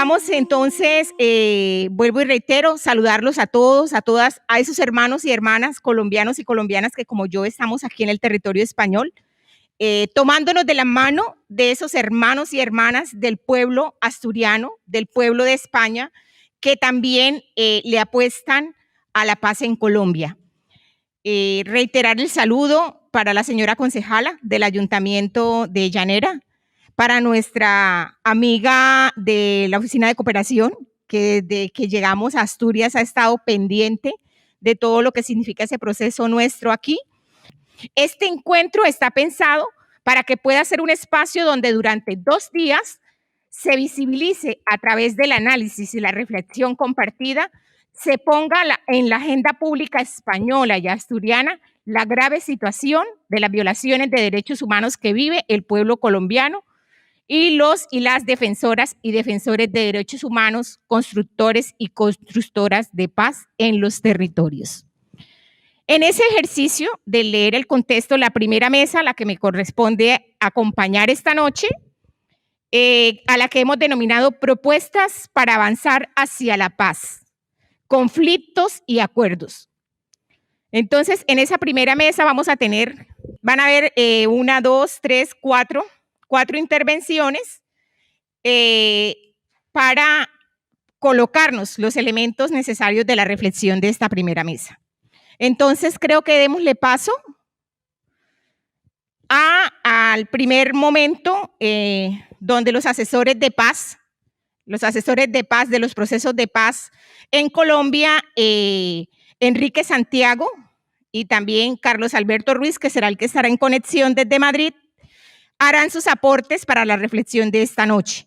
Vamos entonces, vuelvo y reitero, saludarlos a todos, a todas, a esos hermanos y hermanas colombianos y colombianas que como yo estamos aquí en el territorio español, tomándonos de la mano de esos hermanos y hermanas del pueblo asturiano, del pueblo de España, que también le apuestan a la paz en Colombia. Reiterar el saludo para la señora concejala del Ayuntamiento de Llanera, para nuestra amiga de la Oficina de Cooperación, que desde que llegamos a Asturias ha estado pendiente de todo lo que significa ese proceso nuestro aquí. Este encuentro está pensado para que pueda ser un espacio donde durante 2 días se visibilice a través del análisis y la reflexión compartida, se ponga en la agenda pública española y asturiana la grave situación de las violaciones de derechos humanos que vive el pueblo colombiano y los y las defensoras y defensores de derechos humanos, constructores y constructoras de paz en los territorios. En ese ejercicio de leer el contexto, la primera mesa a la que me corresponde acompañar esta noche, a la que hemos denominado propuestas para avanzar hacia la paz, conflictos y acuerdos. Entonces, en esa primera mesa vamos a tener, van a haber 1, 2, 3, 4 intervenciones para colocarnos los elementos necesarios de la reflexión de esta primera mesa. Entonces, creo que démosle paso al primer momento donde los asesores de paz de los procesos de paz en Colombia, Enrique Santiago y también Carlos Alberto Ruiz, que será el que estará en conexión desde Madrid, harán sus aportes para la reflexión de esta noche.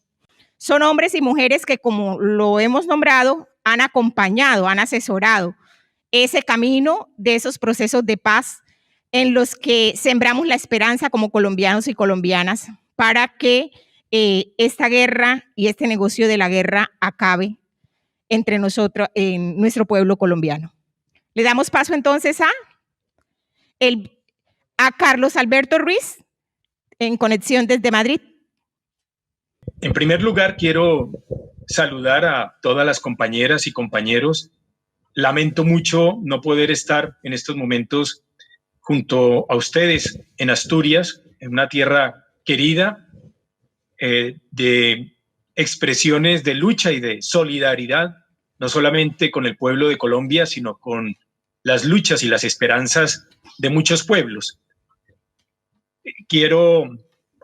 Son hombres y mujeres que, como lo hemos nombrado, han acompañado, han asesorado ese camino de esos procesos de paz en los que sembramos la esperanza como colombianos y colombianas para que esta guerra y este negocio de la guerra acabe entre nosotros, en nuestro pueblo colombiano. Le damos paso entonces a Carlos Alberto Ruiz, en conexión desde Madrid. En primer lugar, quiero saludar a todas las compañeras y compañeros. Lamento mucho no poder estar en estos momentos junto a ustedes en Asturias, en una tierra querida, de expresiones de lucha y de solidaridad, no solamente con el pueblo de Colombia, sino con las luchas y las esperanzas de muchos pueblos. Quiero,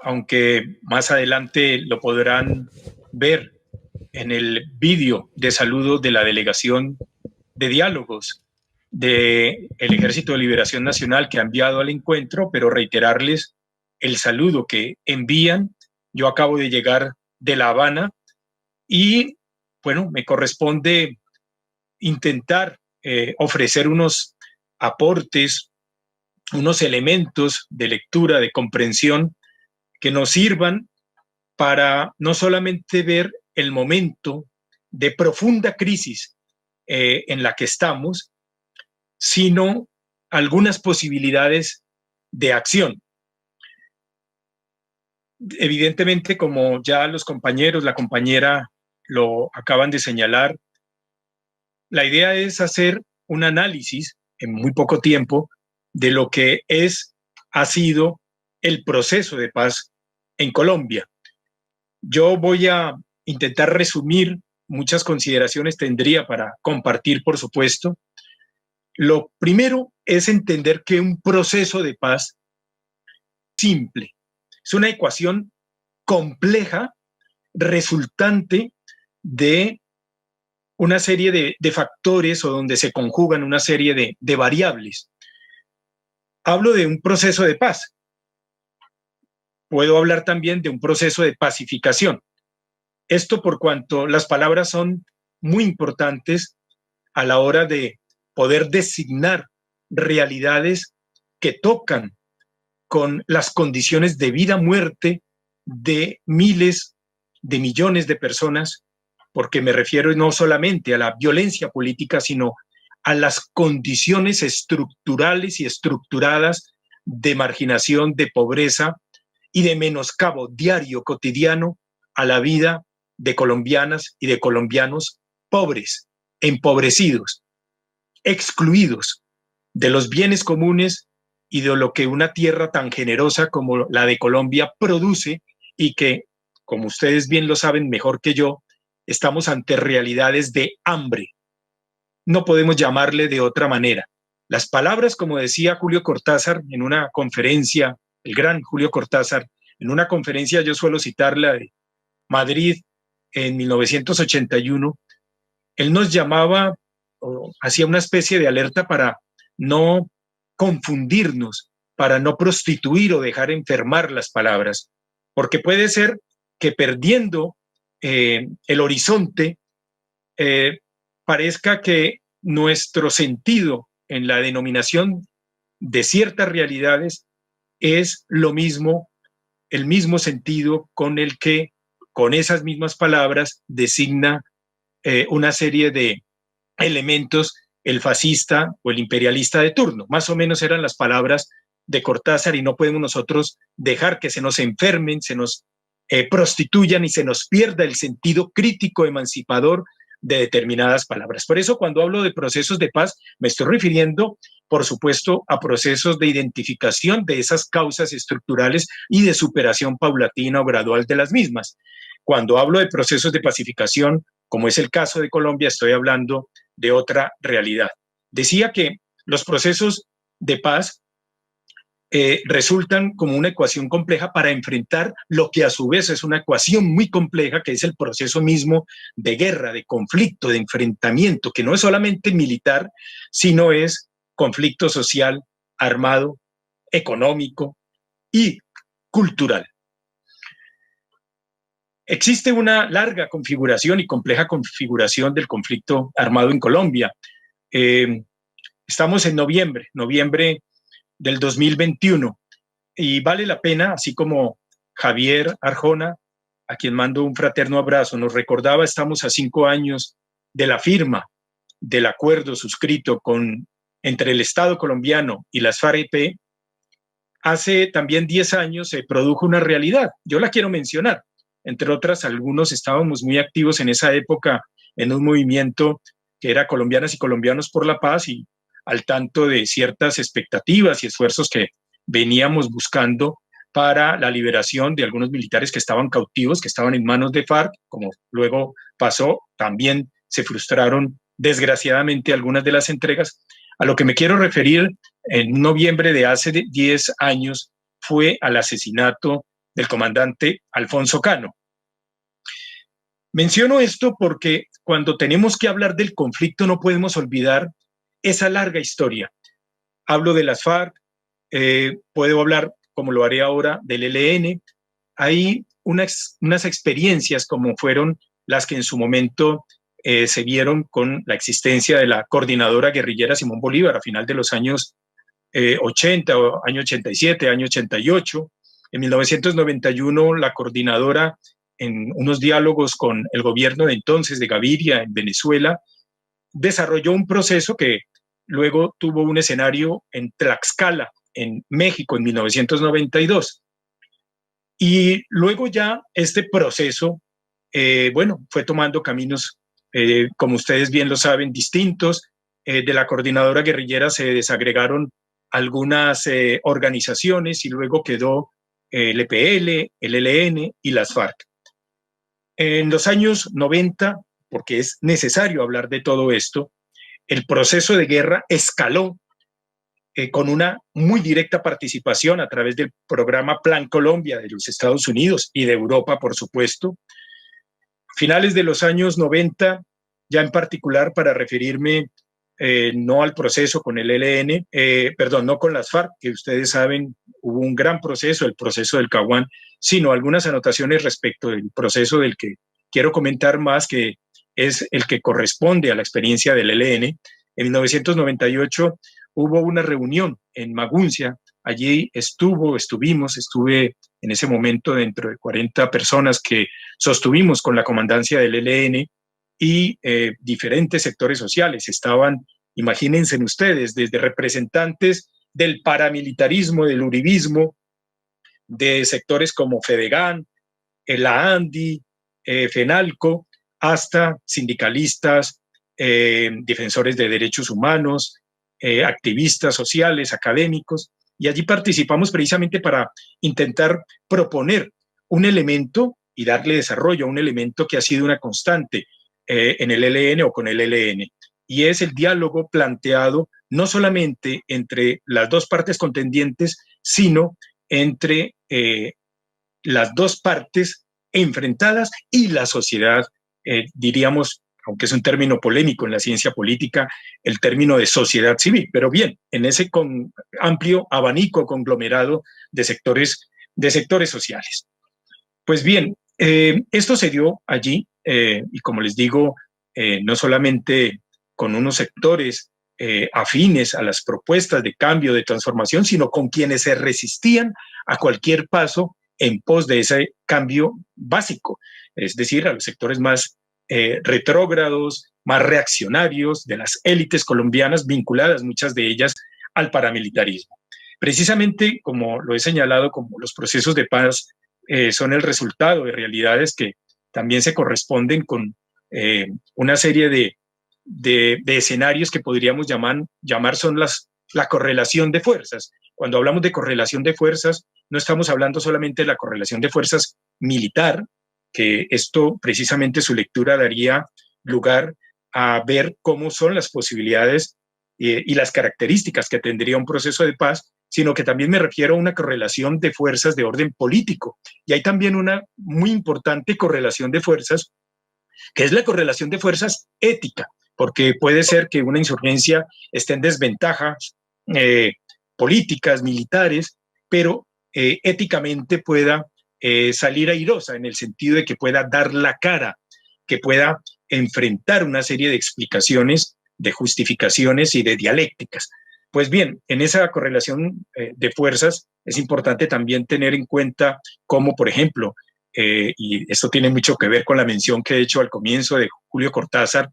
aunque más adelante lo podrán ver en el vídeo de saludo de la delegación de diálogos del Ejército de Liberación Nacional que ha enviado al encuentro, pero reiterarles el saludo que envían. Yo acabo de llegar de La Habana y, bueno, me corresponde intentar ofrecer unos aportes, unos elementos de lectura, de comprensión que nos sirvan para no solamente ver el momento de profunda crisis en la que estamos, sino algunas posibilidades de acción. Evidentemente, como ya los compañeros, la compañera lo acaban de señalar, la idea es hacer un análisis en muy poco tiempo de lo que ha sido el proceso de paz en Colombia. Yo voy a intentar resumir, muchas consideraciones tendría para compartir, por supuesto. Lo primero es entender que un proceso de paz simple es una ecuación compleja resultante de una serie de factores o donde se conjugan una serie de variables. Hablo de un proceso de paz. Puedo hablar también de un proceso de pacificación. Esto por cuanto las palabras son muy importantes a la hora de poder designar realidades que tocan con las condiciones de vida-muerte de miles, de millones de personas, porque me refiero no solamente a la violencia política, sino a las condiciones estructurales y estructuradas de marginación, de pobreza y de menoscabo diario, cotidiano, a la vida de colombianas y de colombianos pobres, empobrecidos, excluidos de los bienes comunes y de lo que una tierra tan generosa como la de Colombia produce y que, como ustedes bien lo saben mejor que yo, estamos ante realidades de hambre. No podemos llamarle de otra manera. Las palabras, como decía Julio Cortázar en una conferencia, el gran Julio Cortázar, en una conferencia yo suelo citarla de Madrid en 1981, él nos llamaba o hacía una especie de alerta para no confundirnos, para no prostituir o dejar enfermar las palabras, porque puede ser que perdiendo el horizonte eh, parezca que nuestro sentido en la denominación de ciertas realidades es lo mismo, el mismo sentido con el que con esas mismas palabras designa una serie de elementos el fascista o el imperialista de turno. Más o menos eran las palabras de Cortázar y no podemos nosotros dejar que se nos enfermen, se nos prostituyan y se nos pierda el sentido crítico emancipador de determinadas palabras. Por eso cuando hablo de procesos de paz me estoy refiriendo, por supuesto, a procesos de identificación de esas causas estructurales y de superación paulatina o gradual de las mismas. Cuando hablo de procesos de pacificación, como es el caso de Colombia, estoy hablando de otra realidad. Decía que los procesos de paz resultan como una ecuación compleja para enfrentar lo que a su vez es una ecuación muy compleja, que es el proceso mismo de guerra, de conflicto, de enfrentamiento, que no es solamente militar, sino es conflicto social, armado, económico y cultural. Existe una larga configuración y compleja configuración del conflicto armado en Colombia. Estamos en noviembre del 2021, y vale la pena, así como Javier Arjona, a quien mando un fraterno abrazo, nos recordaba, estamos a 5 años de la firma del acuerdo suscrito entre el Estado colombiano y las FARC-EP. Hace también 10 años se produjo una realidad, yo la quiero mencionar. Entre otras, algunos estábamos muy activos en esa época en un movimiento que era Colombianas y Colombianos por la Paz y al tanto de ciertas expectativas y esfuerzos que veníamos buscando para la liberación de algunos militares que estaban cautivos, que estaban en manos de FARC, como luego pasó, también se frustraron desgraciadamente algunas de las entregas. A lo que me quiero referir en noviembre de hace 10 años fue al asesinato del comandante Alfonso Cano. Menciono esto porque cuando tenemos que hablar del conflicto no podemos olvidar esa larga historia. Hablo de las FARC, puedo hablar, como lo haré ahora, del ELN. Hay unas experiencias como fueron las que en su momento se vieron con la existencia de la coordinadora guerrillera Simón Bolívar a final de los años 80, año 87, año 88. En 1991, la coordinadora, en unos diálogos con el gobierno de entonces de Gaviria en Venezuela, desarrolló un proceso que luego tuvo un escenario en Tlaxcala, en México, en 1992. Y luego ya este proceso, fue tomando caminos, como ustedes bien lo saben, distintos. De la coordinadora guerrillera se desagregaron algunas organizaciones y luego quedó el EPL, el ELN y las FARC. En los años 90, porque es necesario hablar de todo esto, el proceso de guerra escaló con una muy directa participación a través del programa Plan Colombia de los Estados Unidos y de Europa, por supuesto. Finales de los años 90, ya en particular para referirme no al proceso con el ELN, no con las FARC, que ustedes saben, hubo un gran proceso, el proceso del Caguán, sino algunas anotaciones respecto del proceso del que quiero comentar más, que es el que corresponde a la experiencia del ELN. En 1998 hubo una reunión en Maguncia, allí estuve en ese momento dentro de 40 personas que sostuvimos con la comandancia del ELN y diferentes sectores sociales. Estaban, imagínense ustedes, desde representantes del paramilitarismo, del uribismo, de sectores como Fedegan, la ANDI, FENALCO, hasta sindicalistas, defensores de derechos humanos, activistas sociales, académicos, y allí participamos precisamente para intentar proponer un elemento y darle desarrollo a un elemento que ha sido una constante en el ELN o con el ELN, y es el diálogo planteado no solamente entre las dos partes contendientes, sino entre las dos partes enfrentadas y la sociedad, diríamos, aunque es un término polémico en la ciencia política, el término de sociedad civil, pero bien, en ese amplio abanico conglomerado de sectores sociales. Pues bien, esto se dio allí, y como les digo, no solamente con unos sectores afines a las propuestas de cambio, de transformación, sino con quienes se resistían a cualquier paso en pos de ese cambio básico, es decir, a los sectores más retrógrados, más reaccionarios de las élites colombianas, vinculadas muchas de ellas al paramilitarismo. Precisamente, como lo he señalado, como los procesos de paz son el resultado de realidades que también se corresponden con una serie de escenarios que podríamos llamar son la correlación de fuerzas. Cuando hablamos de correlación de fuerzas, no estamos hablando solamente de la correlación de fuerzas militar, que esto precisamente su lectura daría lugar a ver cómo son las posibilidades y las características que tendría un proceso de paz, sino que también me refiero a una correlación de fuerzas de orden político. Y hay también una muy importante correlación de fuerzas, que es la correlación de fuerzas ética, porque puede ser que una insurgencia esté en desventajas políticas, militares, pero éticamente pueda salir airosa en el sentido de que pueda dar la cara, que pueda enfrentar una serie de explicaciones, de justificaciones y de dialécticas. Pues bien, en esa correlación de fuerzas es importante también tener en cuenta cómo, por ejemplo, y esto tiene mucho que ver con la mención que he hecho al comienzo de Julio Cortázar,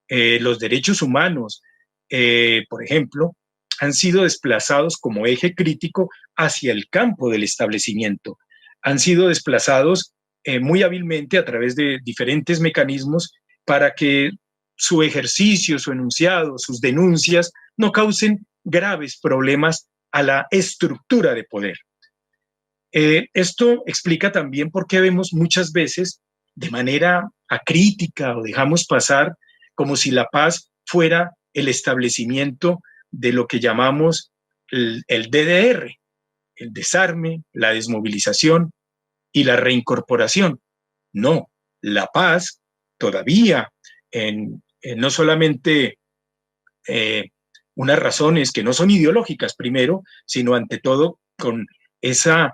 los derechos humanos, por ejemplo, han sido desplazados como eje crítico hacia el campo del establecimiento. Han sido desplazados muy hábilmente a través de diferentes mecanismos para que su ejercicio, su enunciado, sus denuncias no causen graves problemas a la estructura de poder. Esto explica también por qué vemos muchas veces de manera acrítica o dejamos pasar como si la paz fuera el establecimiento de lo que llamamos el DDR, el desarme, la desmovilización y la reincorporación. No, la paz todavía, no solamente unas razones que no son ideológicas primero, sino ante todo con esa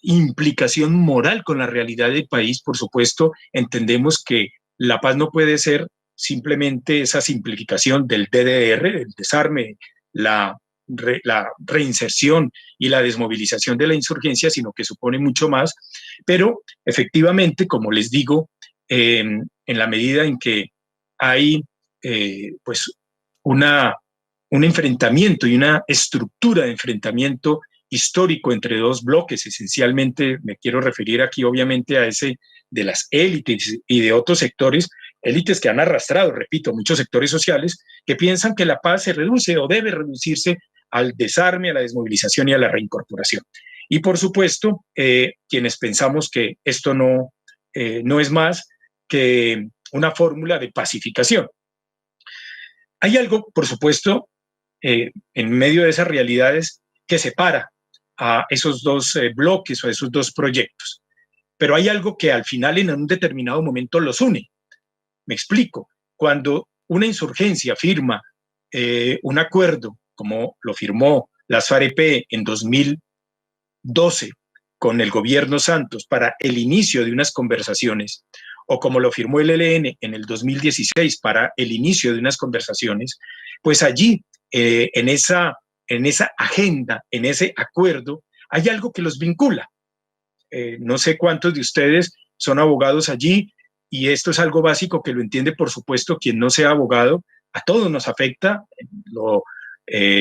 implicación moral con la realidad del país. Por supuesto, entendemos que la paz no puede ser simplemente esa simplificación del DDR, el desarme, la reinserción y la desmovilización de la insurgencia, sino que supone mucho más. Pero efectivamente, como les digo, en la medida en que hay pues un enfrentamiento y una estructura de enfrentamiento histórico entre dos bloques, esencialmente me quiero referir aquí obviamente a ese de las élites y de otros sectores, élites que han arrastrado, repito, muchos sectores sociales que piensan que la paz se reduce o debe reducirse al desarme, a la desmovilización y a la reincorporación. Y por supuesto, quienes pensamos que esto no es más que una fórmula de pacificación. Hay algo, por supuesto, en medio de esas realidades que separa a esos dos bloques o a esos dos proyectos. Pero hay algo que al final en un determinado momento los une. Me explico. Cuando una insurgencia firma un acuerdo, como lo firmó las FAREP en 2012 con el gobierno Santos para el inicio de unas conversaciones, o como lo firmó el ELN en el 2016 para el inicio de unas conversaciones, pues allí en esa agenda, en ese acuerdo, hay algo que los vincula. No sé cuántos de ustedes son abogados allí, y esto es algo básico que lo entiende, por supuesto, quien no sea abogado. A todos nos afecta lo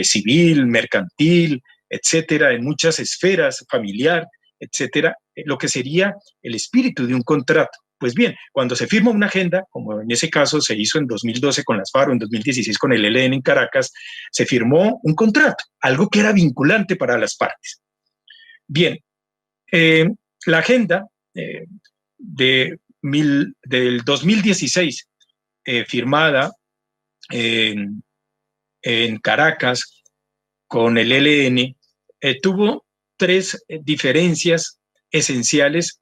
civil, mercantil, etcétera, en muchas esferas, familiar, etcétera, lo que sería el espíritu de un contrato. Pues bien, cuando se firma una agenda, como en ese caso se hizo en 2012 con las FARC o en 2016 con el ELN en Caracas, se firmó un contrato, algo que era vinculante para las partes. Bien, la agenda del 2016, firmada en Caracas con el ELN, tuvo tres diferencias esenciales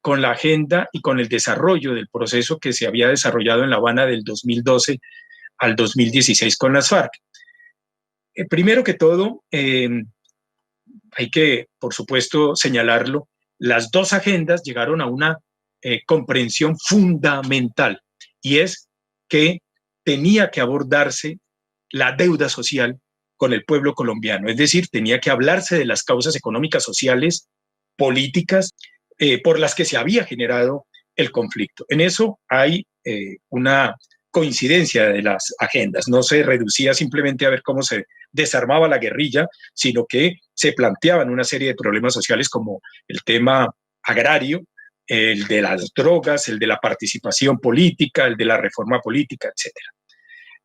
con la agenda y con el desarrollo del proceso que se había desarrollado en La Habana del 2012 al 2016 con las FARC. Primero que todo, hay que, por supuesto, señalarlo, las dos agendas llegaron a una comprensión fundamental, y es que tenía que abordarse la deuda social con el pueblo colombiano, es decir, tenía que hablarse de las causas económicas, sociales, políticas, por las que se había generado el conflicto. En eso hay una coincidencia de las agendas, no se reducía simplemente a ver cómo se desarmaba la guerrilla, sino que se planteaban una serie de problemas sociales como el tema agrario, el de las drogas, el de la participación política, el de la reforma política, etcétera.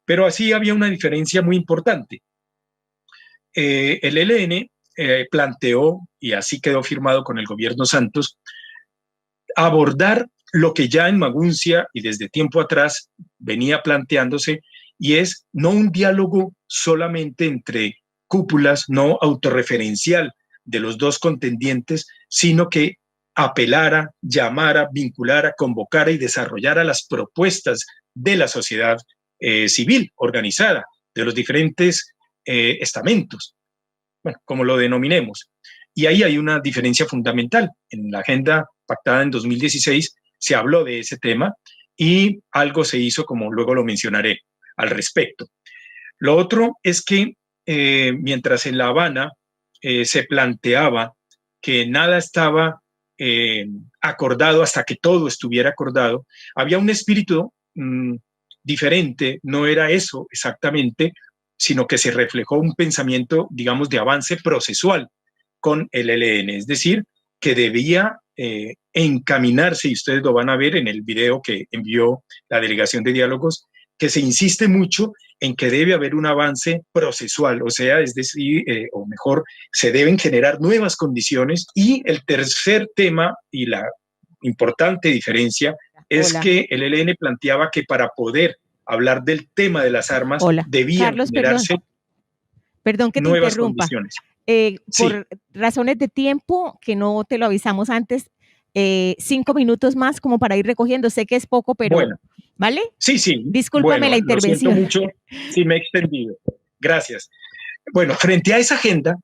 Pero así había una diferencia muy importante. El ELN planteó, y así quedó firmado con el gobierno Santos, abordar lo que ya en Maguncia y desde tiempo atrás venía planteándose, y es no un diálogo solamente entre cúpulas, no autorreferencial de los dos contendientes, sino que apelara, llamara, vinculara, convocara y desarrollara las propuestas de la sociedad civil organizada, de los diferentes estamentos, bueno, como lo denominemos. Y ahí hay una diferencia fundamental. En la agenda pactada en 2016 se habló de ese tema y algo se hizo, como luego lo mencionaré, al respecto. Lo otro es que mientras en La Habana se planteaba que nada estaba acordado hasta que todo estuviera acordado, había un espíritu diferente, no era eso exactamente, sino que se reflejó un pensamiento, digamos, de avance procesual con el ELN, es decir, que debía encaminarse, y ustedes lo van a ver en el video que envió la Delegación de Diálogos, que se insiste mucho en que debe haber un avance procesual, o sea, es decir, o mejor, se deben generar nuevas condiciones. Y el tercer tema y la importante diferencia es que el ELN planteaba que para poder hablar del tema de las armas debían Carlos, generarse perdón que te nuevas interrumpa. condiciones. Por razones de tiempo, que no te lo avisamos antes, 5 minutos más como para ir recogiendo. Sé que es poco, pero bueno, ¿vale? Sí. Discúlpame la intervención. Lo siento mucho si me he extendido. Gracias. Bueno, frente a esa agenda,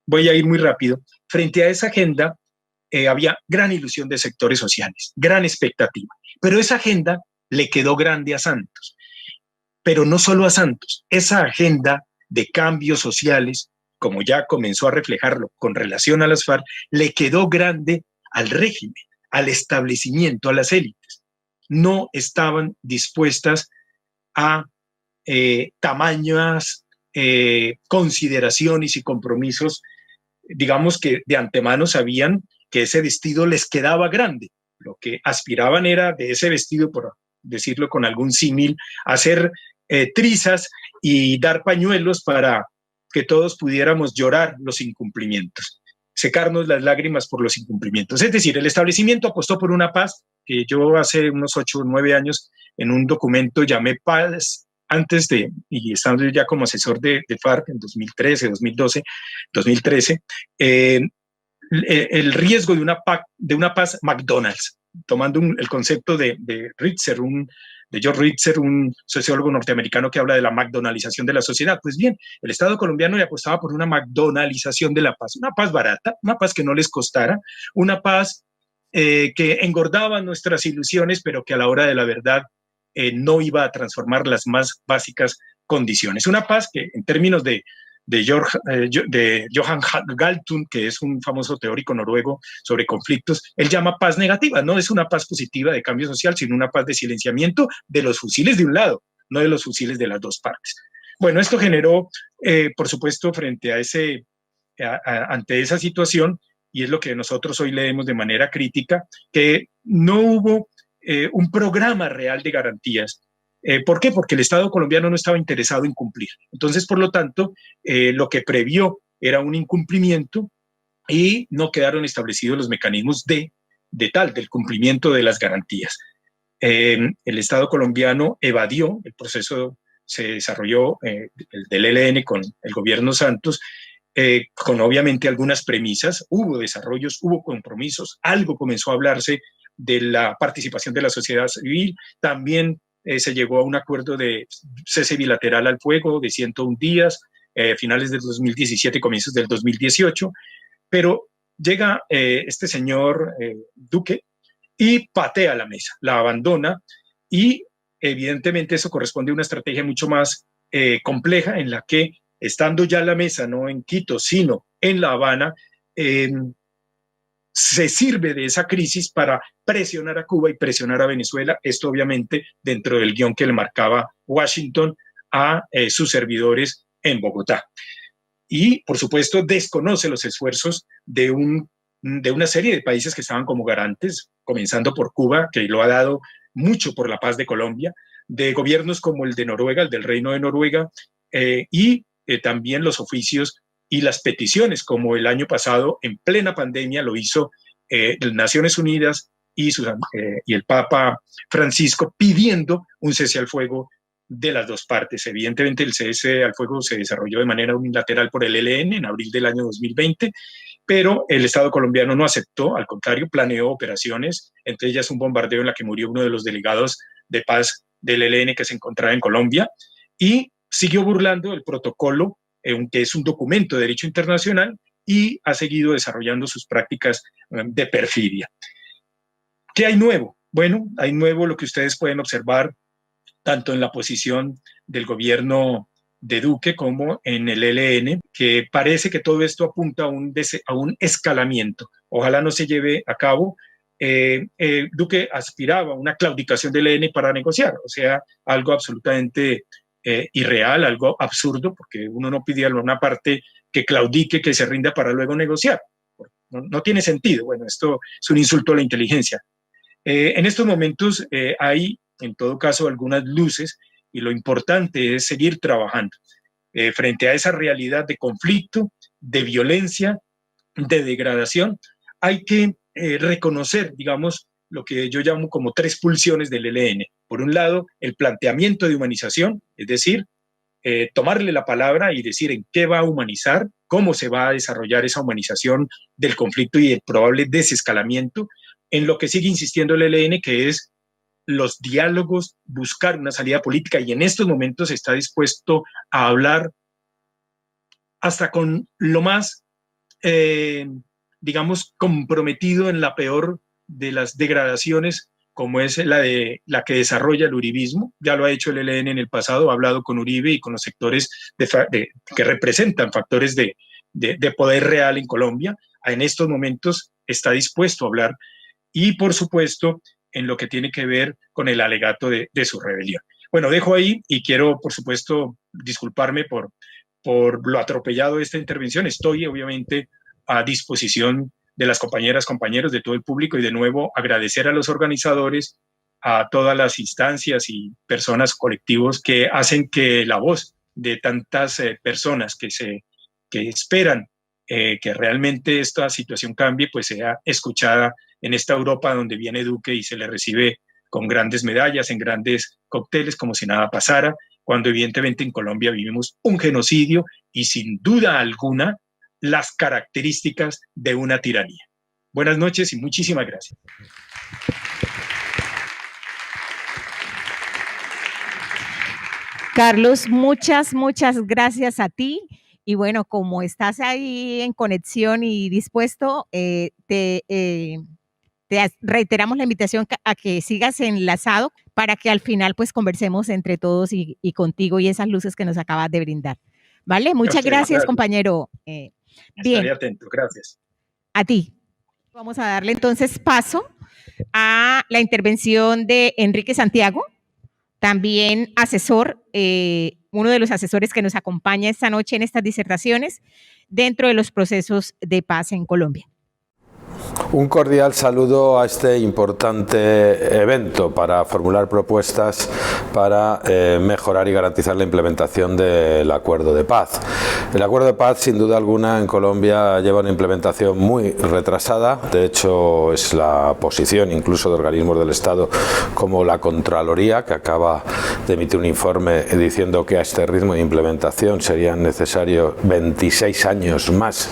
voy a ir muy rápido, frente a esa agenda había gran ilusión de sectores sociales, gran expectativa, pero esa agenda le quedó grande a Santos. Pero no solo a Santos, esa agenda de cambios sociales, como ya comenzó a reflejarlo con relación a las FARC, le quedó grande al régimen, al establecimiento, a las élites. No estaban dispuestas a tamañas consideraciones y compromisos, digamos que de antemano sabían que ese vestido les quedaba grande. Lo que aspiraban era de ese vestido, por decirlo con algún símil, hacer trizas y dar pañuelos para que todos pudiéramos llorar los incumplimientos, secarnos las lágrimas por los incumplimientos. Es decir, el establecimiento apostó por una paz que yo hace unos 8 o 9 años en un documento llamé Paz antes de, y estando ya como asesor de FARC en 2013, 2012, 2013, el riesgo de una paz McDonald's, tomando el concepto de Ritzer, de George Ritzer, un sociólogo norteamericano que habla de la McDonaldización de la sociedad. Pues bien, el Estado colombiano le apostaba por una McDonaldización de la paz, una paz barata, una paz que no les costara, una paz que engordaba nuestras ilusiones, pero que a la hora de la verdad no iba a transformar las más básicas condiciones. Una paz que en términos de Johan Galtung, que es un famoso teórico noruego sobre conflictos, él llama paz negativa. No es una paz positiva de cambio social, sino una paz de silenciamiento de los fusiles de un lado, no de los fusiles de las dos partes. Bueno, esto generó, por supuesto, frente a ante esa situación, y es lo que nosotros hoy leemos de manera crítica, que no hubo un programa real de garantías. ¿Por qué? Porque el Estado colombiano no estaba interesado en cumplir. Entonces, por lo tanto, lo que previó era un incumplimiento y no quedaron establecidos los mecanismos del cumplimiento de las garantías. El Estado colombiano evadió, el proceso se desarrolló el del ELN con el gobierno Santos, con obviamente algunas premisas, hubo desarrollos, hubo compromisos, algo comenzó a hablarse de la participación de la sociedad civil, también se llegó a un acuerdo de cese bilateral al fuego de 101 días, finales del 2017, comienzos del 2018, pero llega este señor Duque y patea la mesa, la abandona y evidentemente eso corresponde a una estrategia mucho más compleja en la que estando ya la mesa no en Quito sino en La Habana, se sirve de esa crisis para presionar a Cuba y presionar a Venezuela, esto obviamente dentro del guión que le marcaba Washington a sus servidores en Bogotá. Y, por supuesto, desconoce los esfuerzos de una serie de países que estaban como garantes, comenzando por Cuba, que lo ha dado mucho por la paz de Colombia, de gobiernos como el de Noruega, el del Reino de Noruega, y también los oficios y las peticiones, como el año pasado, en plena pandemia, lo hizo Naciones Unidas y el Papa Francisco, pidiendo un cese al fuego de las dos partes. Evidentemente el cese al fuego se desarrolló de manera unilateral por el ELN en abril del año 2020, pero el Estado colombiano no aceptó, al contrario, planeó operaciones, entre ellas un bombardeo en la que murió uno de los delegados de paz del ELN que se encontraba en Colombia, y siguió burlando el protocolo, que es un documento de derecho internacional, y ha seguido desarrollando sus prácticas de perfidia. ¿Qué hay nuevo? Bueno, hay nuevo lo que ustedes pueden observar tanto en la posición del gobierno de Duque como en el ELN, que parece que todo esto apunta a un escalamiento. Ojalá no se lleve a cabo. Duque aspiraba a una claudicación del ELN para negociar, o sea, algo absolutamente irreal, algo absurdo, porque uno no pide a una parte que claudique, que se rinda para luego negociar. No tiene sentido. Bueno, esto es un insulto a la inteligencia. En estos momentos hay, en todo caso, algunas luces y lo importante es seguir trabajando frente a esa realidad de conflicto, de violencia, de degradación. Hay que reconocer, digamos, lo que yo llamo como 3 pulsiones del ELN. Por un lado, el planteamiento de humanización, es decir, tomarle la palabra y decir en qué va a humanizar, cómo se va a desarrollar esa humanización del conflicto y el probable desescalamiento, en lo que sigue insistiendo el ELN, que es los diálogos, buscar una salida política, y en estos momentos está dispuesto a hablar hasta con lo más, digamos, comprometido en la peor de las degradaciones, como es la que desarrolla el uribismo. Ya lo ha hecho el ELN en el pasado, ha hablado con Uribe y con los sectores que representan factores de poder real en Colombia. En estos momentos está dispuesto a hablar y, por supuesto, en lo que tiene que ver con el alegato de su rebelión. Bueno, dejo ahí y quiero, por supuesto, disculparme por lo atropellado de esta intervención. Estoy, obviamente, a disposición de las compañeras, compañeros, de todo el público, y de nuevo agradecer a los organizadores, a todas las instancias y personas, colectivos que hacen que la voz de tantas personas que esperan que realmente esta situación cambie, pues sea escuchada en esta Europa donde viene Duque y se le recibe con grandes medallas, en grandes cócteles, como si nada pasara, cuando evidentemente en Colombia vivimos un genocidio y sin duda alguna las características de una tiranía. Buenas noches y muchísimas gracias. Carlos, muchas gracias a ti. Y bueno, como estás ahí en conexión y dispuesto, te reiteramos la invitación a que sigas enlazado para que al final pues conversemos entre todos y contigo y esas luces que nos acabas de brindar. ¿Vale? Muchas gracias, compañero. Bien. Estaré atento, gracias. A ti. Vamos a darle entonces paso a la intervención de Enrique Santiago, también asesor, uno de los asesores que nos acompaña esta noche en estas disertaciones dentro de los procesos de paz en Colombia. Un cordial saludo a este importante evento para formular propuestas para mejorar y garantizar la implementación del acuerdo de paz. El acuerdo de paz, sin duda alguna, en Colombia lleva una implementación muy retrasada. De hecho, es la posición incluso de organismos del Estado como la Contraloría, que acaba de emitir un informe diciendo que a este ritmo de implementación serían necesarios 26 años más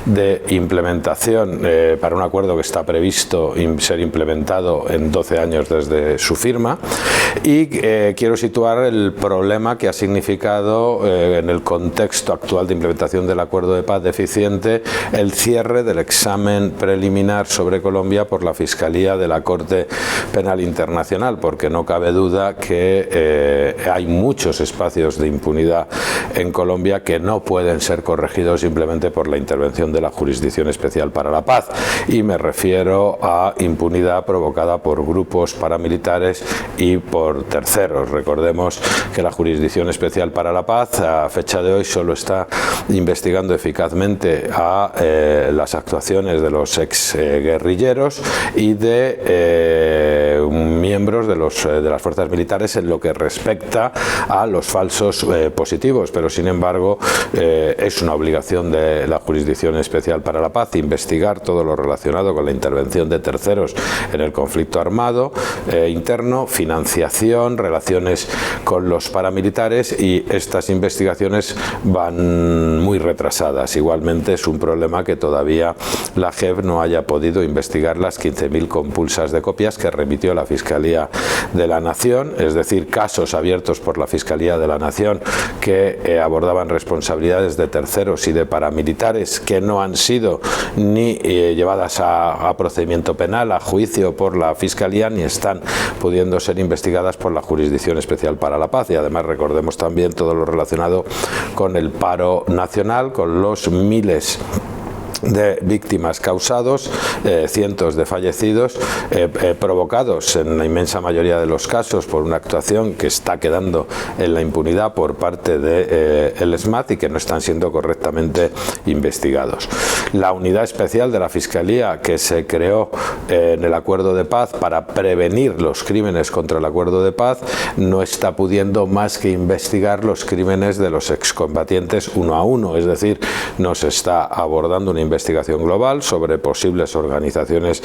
de implementación para un acuerdo que está previsto ser implementado en 12 años desde su firma. Y quiero situar el problema que ha significado en el contexto actual de implementación del acuerdo de paz deficiente el cierre del examen preliminar sobre Colombia por la Fiscalía de la Corte Penal Internacional, porque no cabe duda que hay muchos espacios de impunidad en Colombia que no pueden ser corregidos simplemente por la intervención de la Jurisdicción Especial para la Paz, y me refiero a impunidad provocada por grupos paramilitares y por terceros. Recordemos que la Jurisdicción Especial para la Paz a fecha de hoy solo está investigando eficazmente a las actuaciones de los ex guerrilleros y de miembros de las fuerzas militares en lo que respecta a los falsos positivos, pero sin embargo es una obligación de la Jurisdicción Especial para la Paz investigar todo lo relacionado con la intervención de terceros en el conflicto armado interno, financiación, relaciones con los paramilitares, y estas investigaciones van muy retrasadas. Igualmente es un problema que todavía la JEP no haya podido investigar las 15.000 compulsas de copias que remitió la Fiscalía de la Nación, es decir, casos abiertos por la Fiscalía de la Nación que abordaban responsabilidades de terceros y de paramilitares que no han sido ni llevadas a procedimiento penal, a juicio por la Fiscalía, ni están pudiendo ser investigadas por la Jurisdicción Especial para la Paz. Y además recordemos también todo lo relacionado con el paro nacional, con los miles de víctimas causados, cientos de fallecidos, provocados en la inmensa mayoría de los casos por una actuación que está quedando en la impunidad por parte del ESMAD y que no están siendo correctamente investigados. La unidad especial de la Fiscalía que se creó en el acuerdo de paz para prevenir los crímenes contra el acuerdo de paz no está pudiendo más que investigar los crímenes de los excombatientes uno a uno, es decir, no se está abordando una investigación global sobre posibles organizaciones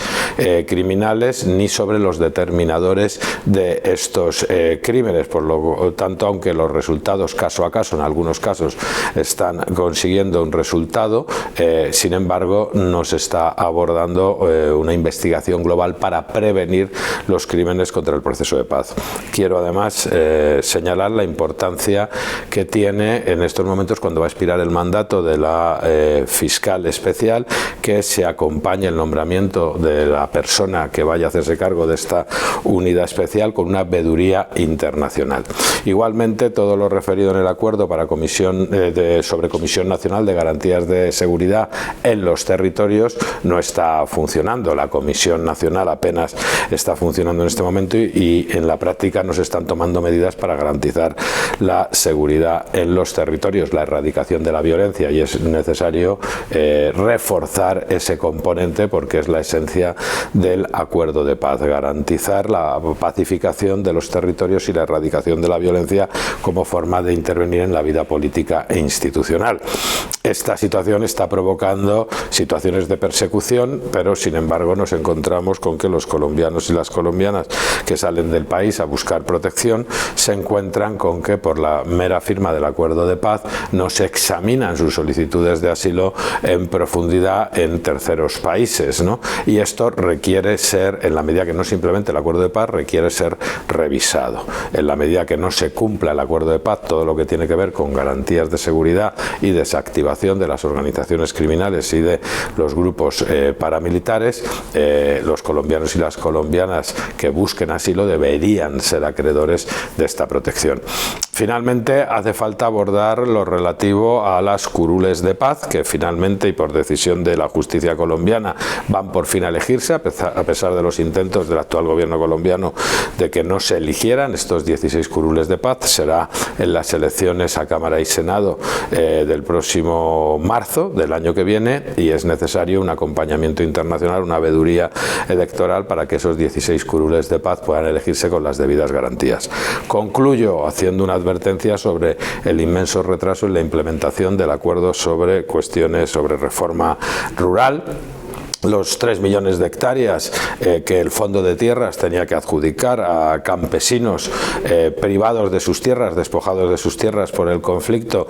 criminales ni sobre los determinadores de estos crímenes. Por lo tanto, aunque los resultados caso a caso en algunos casos están consiguiendo un resultado, sin embargo no se está abordando una investigación global para prevenir los crímenes contra el proceso de paz. Quiero además señalar la importancia que tiene en estos momentos, cuando va a expirar el mandato de la fiscal especial, que se acompañe el nombramiento de la persona que vaya a hacerse cargo de esta unidad especial con una veeduría internacional. Igualmente, todo lo referido en el acuerdo para sobre Comisión Nacional de Garantías de Seguridad en los territorios no está funcionando. La Comisión Nacional apenas está funcionando en este momento y en la práctica no se están tomando medidas para garantizar la seguridad en los territorios, la erradicación de la violencia, y es necesario reforzar ese componente porque es la esencia del acuerdo de paz, garantizar la pacificación de los territorios y la erradicación de la violencia como forma de intervenir en la vida política e institucional. Esta situación está provocando situaciones de persecución, pero sin embargo nos encontramos con que los colombianos y las colombianas que salen del país a buscar protección se encuentran con que por la mera firma del acuerdo de paz no se examinan sus solicitudes de asilo en profundidad en terceros países, ¿no? Y esto requiere ser, en la medida que no simplemente el acuerdo de paz, requiere ser revisado. En la medida que no se cumpla el acuerdo de paz, todo lo que tiene que ver con garantías de seguridad y desactivación de las organizaciones criminales y de los grupos paramilitares, los colombianos y las colombianas que busquen asilo deberían ser acreedores de esta protección. Finalmente, hace falta abordar lo relativo a las curules de paz, que finalmente y por decisión de la justicia colombiana van por fin a elegirse, a pesar de los intentos del actual gobierno colombiano de que no se eligieran estos 16 curules de paz. Será en las elecciones a Cámara y Senado del próximo marzo del año que viene, y es necesario un acompañamiento internacional, una veeduría electoral para que esos 16 curules de paz puedan elegirse con las debidas garantías. Concluyo haciendo una advertencia sobre el inmenso retraso en la implementación del acuerdo sobre cuestiones sobre reforma rural. Los 3 millones de hectáreas que el Fondo de Tierras tenía que adjudicar a campesinos privados de sus tierras, despojados de sus tierras por el conflicto,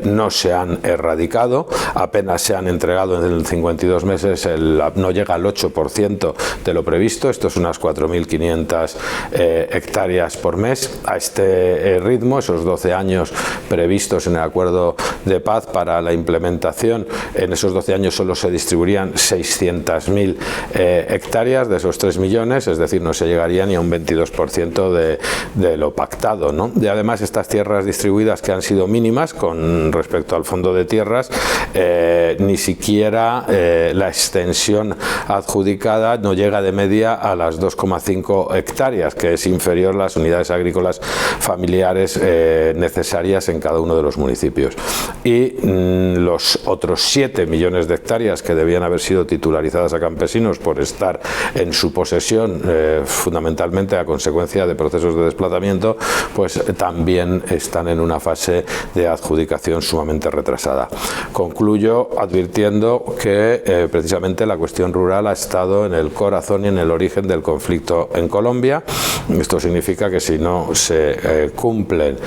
no se han erradicado, apenas se han entregado en 52 meses, no llega al 8% de lo previsto. Esto es unas 4.500 hectáreas por mes. A este ritmo, esos 12 años previstos en el acuerdo de paz para la implementación, en esos 12 años solo se distribuirían 600.000 hectáreas de esos 3 millones, es decir, no se llegaría ni a un 22% de lo pactado, ¿no? Y además estas tierras distribuidas, que han sido mínimas con respecto al Fondo de Tierras, ni siquiera la extensión adjudicada no llega de media a las 2,5 hectáreas, que es inferior a las unidades agrícolas familiares necesarias en cada uno de los municipios. Y los otros 7 millones de hectáreas que debían haber sido titularizadas a campesinos por estar en su posesión, fundamentalmente a consecuencia de procesos de desplazamiento, pues también están en una fase de adjudicación sumamente retrasada. Concluyo advirtiendo que precisamente la cuestión rural ha estado en el corazón y en el origen del conflicto en Colombia. Esto significa que si no se cumplen,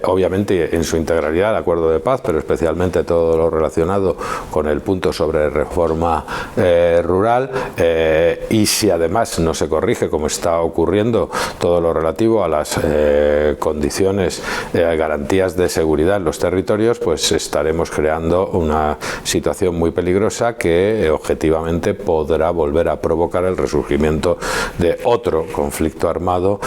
obviamente en su integralidad, el acuerdo de paz, pero especialmente todo lo relacionado con el punto sobre reforma rural, y si además no se corrige, como está ocurriendo, todo lo relativo a las condiciones, garantías de seguridad en los territorios, pues estaremos creando una situación muy peligrosa que objetivamente podrá volver a provocar el resurgimiento de otro conflicto armado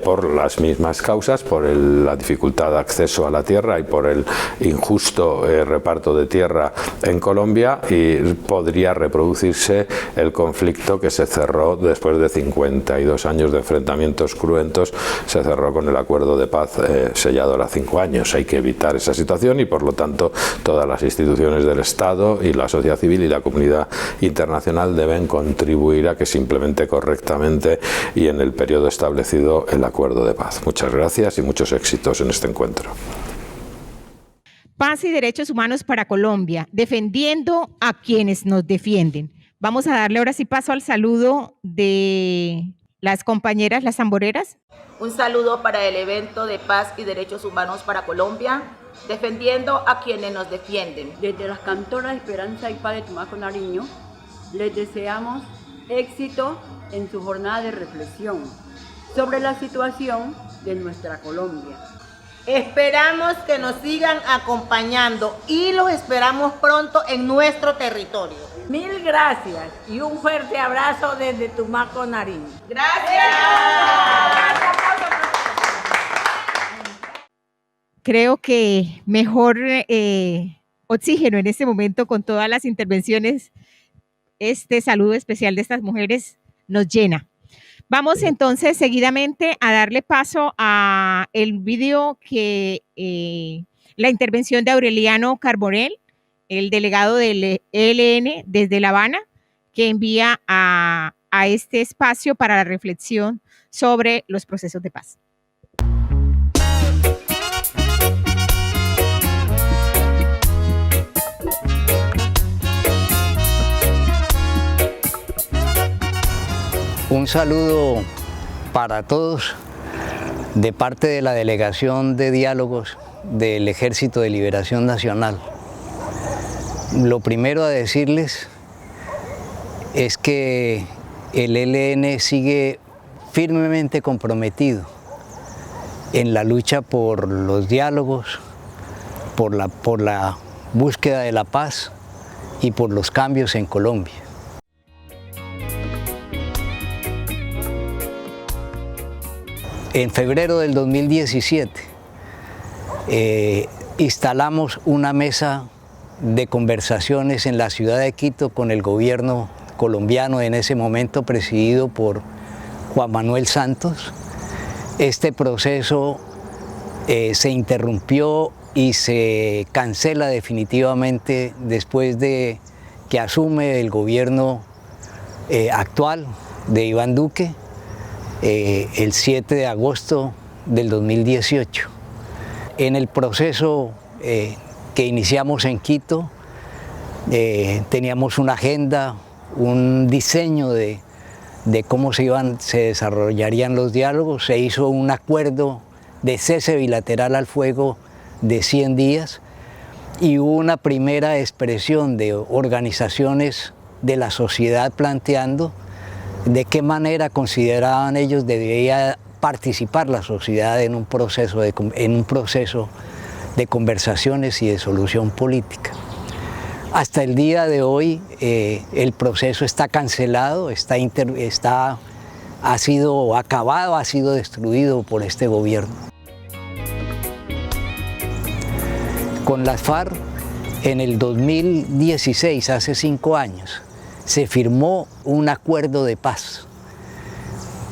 por las mismas causas, por la dificultad de acceso a la tierra y por el injusto reparto de tierra en Colombia, y podría reproducirse el conflicto que se cerró después de 52 años de enfrentamientos cruentos. Se cerró con el acuerdo de paz sellado a 5 años. Hay que evitar esa situación y, por lo tanto, todas las instituciones del Estado y la sociedad civil y la comunidad internacional deben contribuir a que se implemente correctamente y en el periodo establecido el acuerdo de paz. Muchas gracias y muchos éxitos en este encuentro. Paz y derechos humanos para Colombia, defendiendo a quienes nos defienden. Vamos a darle ahora sí paso al saludo de las compañeras, las tamboreras. Un saludo para el evento de Paz y Derechos Humanos para Colombia, defendiendo a quienes nos defienden. Desde las cantoras Esperanza y Paz de Tumaco, Nariño, les deseamos éxito en su jornada de reflexión sobre la situación de nuestra Colombia. Esperamos que nos sigan acompañando y los esperamos pronto en nuestro territorio. Mil gracias y un fuerte abrazo desde Tumaco, Nariño. ¡Gracias! Creo que mejor oxígeno en este momento con todas las intervenciones. Este saludo especial de estas mujeres nos llena. Vamos entonces seguidamente a darle paso a el video que la intervención de Aureliano Carbonell, el delegado del ELN desde La Habana, que envía a este espacio para la reflexión sobre los procesos de paz. Un saludo para todos de parte de la Delegación de Diálogos del Ejército de Liberación Nacional. Lo primero a decirles es que el ELN sigue firmemente comprometido en la lucha por los diálogos, por la búsqueda de la paz y por los cambios en Colombia. En febrero del 2017, instalamos una mesa de conversaciones en la ciudad de Quito con el gobierno colombiano en ese momento presidido por Juan Manuel Santos. Este proceso se interrumpió y se cancela definitivamente después de que asume el gobierno actual de Iván Duque el 7 de agosto del 2018. En el proceso que iniciamos en Quito, teníamos una agenda, un diseño de cómo se desarrollarían los diálogos. Se hizo un acuerdo de cese bilateral al fuego de 100 días y hubo una primera expresión de organizaciones de la sociedad planteando de qué manera consideraban ellos debía participar la sociedad en un proceso de conversaciones y de solución política. Hasta el día de hoy el proceso está cancelado, ha sido acabado, ha sido destruido por este gobierno. Con las FARC, en el 2016, hace 5 años, se firmó un acuerdo de paz.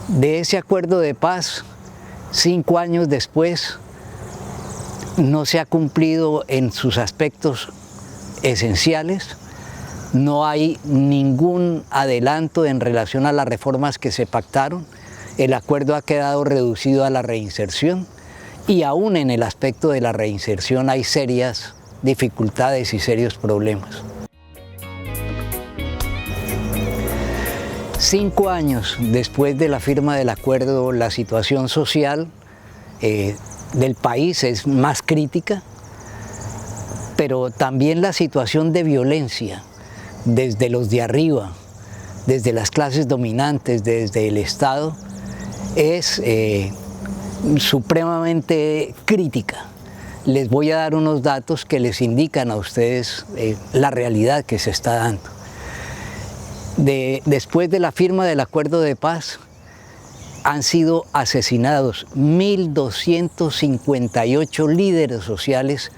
De ese acuerdo de paz, 5 años después, no se ha cumplido en sus aspectos esenciales. No hay ningún adelanto en relación a las reformas que se pactaron. El acuerdo ha quedado reducido a la reinserción y aún en el aspecto de la reinserción hay serias dificultades y serios problemas. 5 años después de la firma del acuerdo, la situación social del país es más crítica, pero también la situación de violencia desde los de arriba, desde las clases dominantes, desde el Estado, es supremamente crítica. Les voy a dar unos datos que les indican a ustedes la realidad que se está dando. Después de la firma del acuerdo de paz, han sido asesinados 1.258 líderes sociales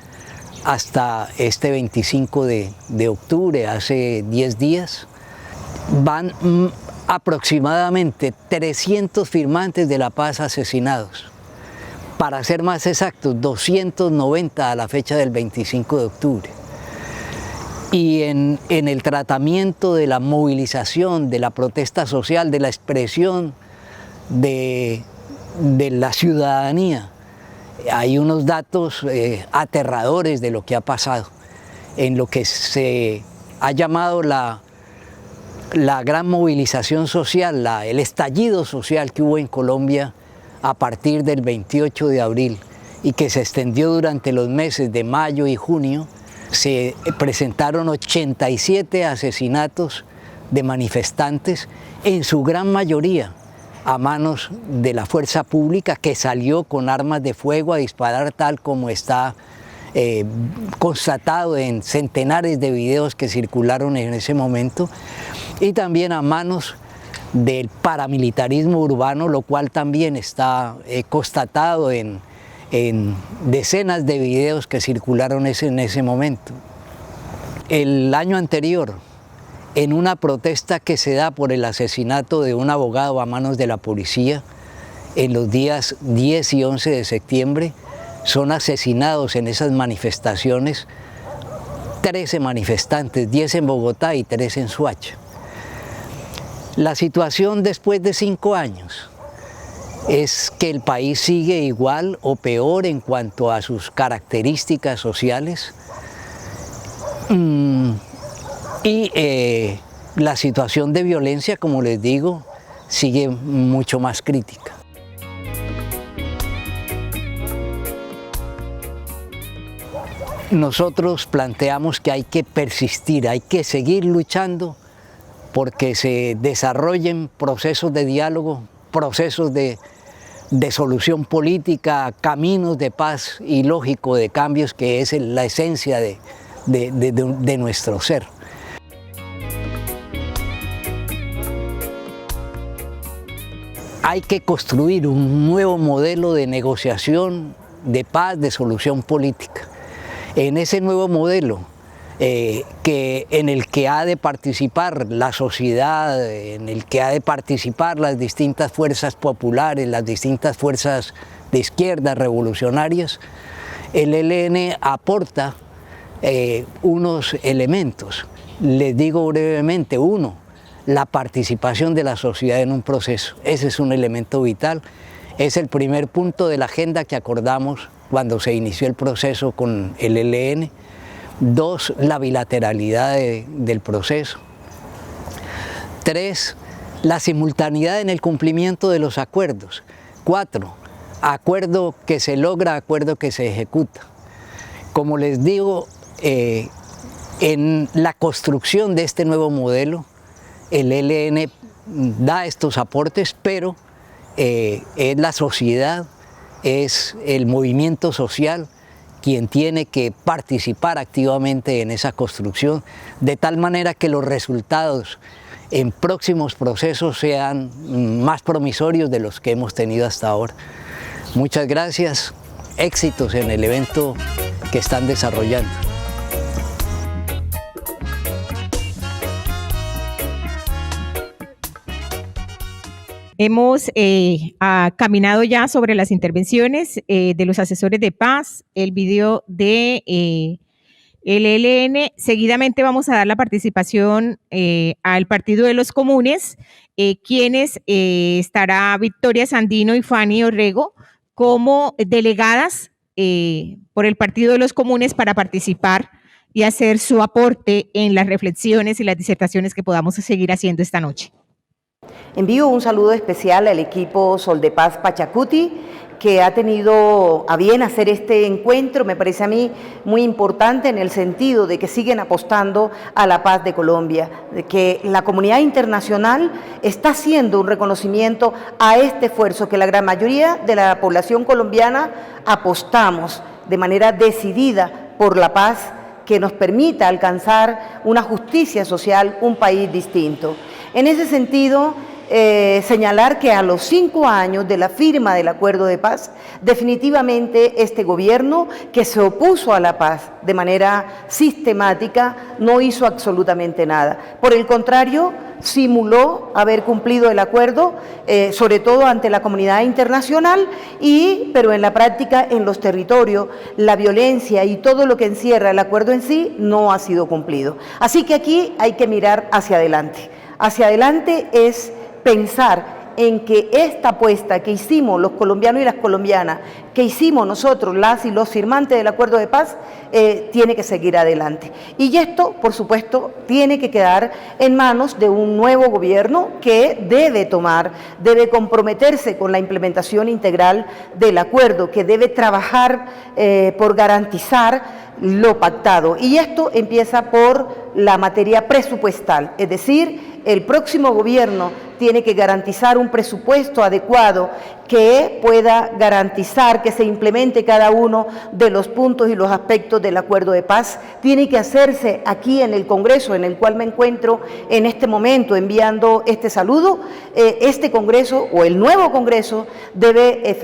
hasta este 25 de octubre, hace 10 días. Van aproximadamente 300 firmantes de la paz asesinados. Para ser más exactos, 290 a la fecha del 25 de octubre. Y en el tratamiento de la movilización, de la protesta social, de la expresión de la ciudadanía, hay unos datos aterradores de lo que ha pasado, en lo que se ha llamado la gran movilización social, el estallido social que hubo en Colombia a partir del 28 de abril y que se extendió durante los meses de mayo y junio. Se presentaron 87 asesinatos de manifestantes, en su gran mayoría a manos de la fuerza pública, que salió con armas de fuego a disparar, tal como está constatado en centenares de videos que circularon en ese momento, y también a manos del paramilitarismo urbano, lo cual también está constatado en decenas de videos que circularon en ese momento. El año anterior, en una protesta que se da por el asesinato de un abogado a manos de la policía, en los días 10 y 11 de septiembre, son asesinados en esas manifestaciones 13 manifestantes, 10 en Bogotá y 3 en Soacha. La situación después de 5 años es que el país sigue igual o peor en cuanto a sus características sociales y la situación de violencia, como les digo, sigue mucho más crítica. Nosotros planteamos que hay que persistir, hay que seguir luchando porque se desarrollen procesos de diálogo, procesos de solución política, caminos de paz y lógico de cambios, que es la esencia de nuestro ser. Hay que construir un nuevo modelo de negociación de paz, de solución política. En ese nuevo modelo en el que ha de participar la sociedad, en el que ha de participar las distintas fuerzas populares, las distintas fuerzas de izquierda revolucionarias, el ELN aporta unos elementos. Les digo brevemente, uno, la participación de la sociedad en un proceso. Ese es un elemento vital. Es el primer punto de la agenda que acordamos cuando se inició el proceso con el ELN. Dos, la bilateralidad del proceso. Tres, la simultaneidad en el cumplimiento de los acuerdos. Cuatro, acuerdo que se logra, acuerdo que se ejecuta. Como les digo, en la construcción de este nuevo modelo, el ELN da estos aportes, pero es la sociedad, es el movimiento social quien tiene que participar activamente en esa construcción, de tal manera que los resultados en próximos procesos sean más promisorios de los que hemos tenido hasta ahora. Muchas gracias, éxitos en el evento que están desarrollando. Hemos caminado ya sobre las intervenciones de los asesores de paz, el video de el ELN. Seguidamente vamos a dar la participación al Partido de los Comunes, quienes estará Victoria Sandino y Fanny Orrego como delegadas por el Partido de los Comunes para participar y hacer su aporte en las reflexiones y las disertaciones que podamos seguir haciendo esta noche. Envío un saludo especial al equipo Sol de Paz Pachacuti, que ha tenido a bien hacer este encuentro, me parece a mí muy importante en el sentido de que siguen apostando a la paz de Colombia, de que la comunidad internacional está haciendo un reconocimiento a este esfuerzo que la gran mayoría de la población colombiana apostamos de manera decidida por la paz que nos permita alcanzar una justicia social, un país distinto. En ese sentido, señalar que a los 5 años de la firma del acuerdo de paz, definitivamente este gobierno que se opuso a la paz de manera sistemática no hizo absolutamente nada. Por el contrario, simuló haber cumplido el acuerdo, sobre todo ante la comunidad internacional, pero en la práctica, en los territorios, la violencia y todo lo que encierra el acuerdo en sí no ha sido cumplido. Así que aquí hay que mirar hacia adelante. Hacia adelante es pensar en que esta apuesta que hicimos los colombianos y las colombianas, que hicimos nosotros, las y los firmantes del acuerdo de paz, tiene que seguir adelante. Y esto, por supuesto, tiene que quedar en manos de un nuevo gobierno que debe comprometerse con la implementación integral del acuerdo, que debe trabajar por garantizar lo pactado. Y esto empieza por la materia presupuestal, es decir, el próximo gobierno tiene que garantizar un presupuesto adecuado que pueda garantizar que se implemente cada uno de los puntos y los aspectos del acuerdo de paz. Tiene que hacerse aquí en el Congreso, en el cual me encuentro en este momento enviando este saludo. Este Congreso o el nuevo Congreso debe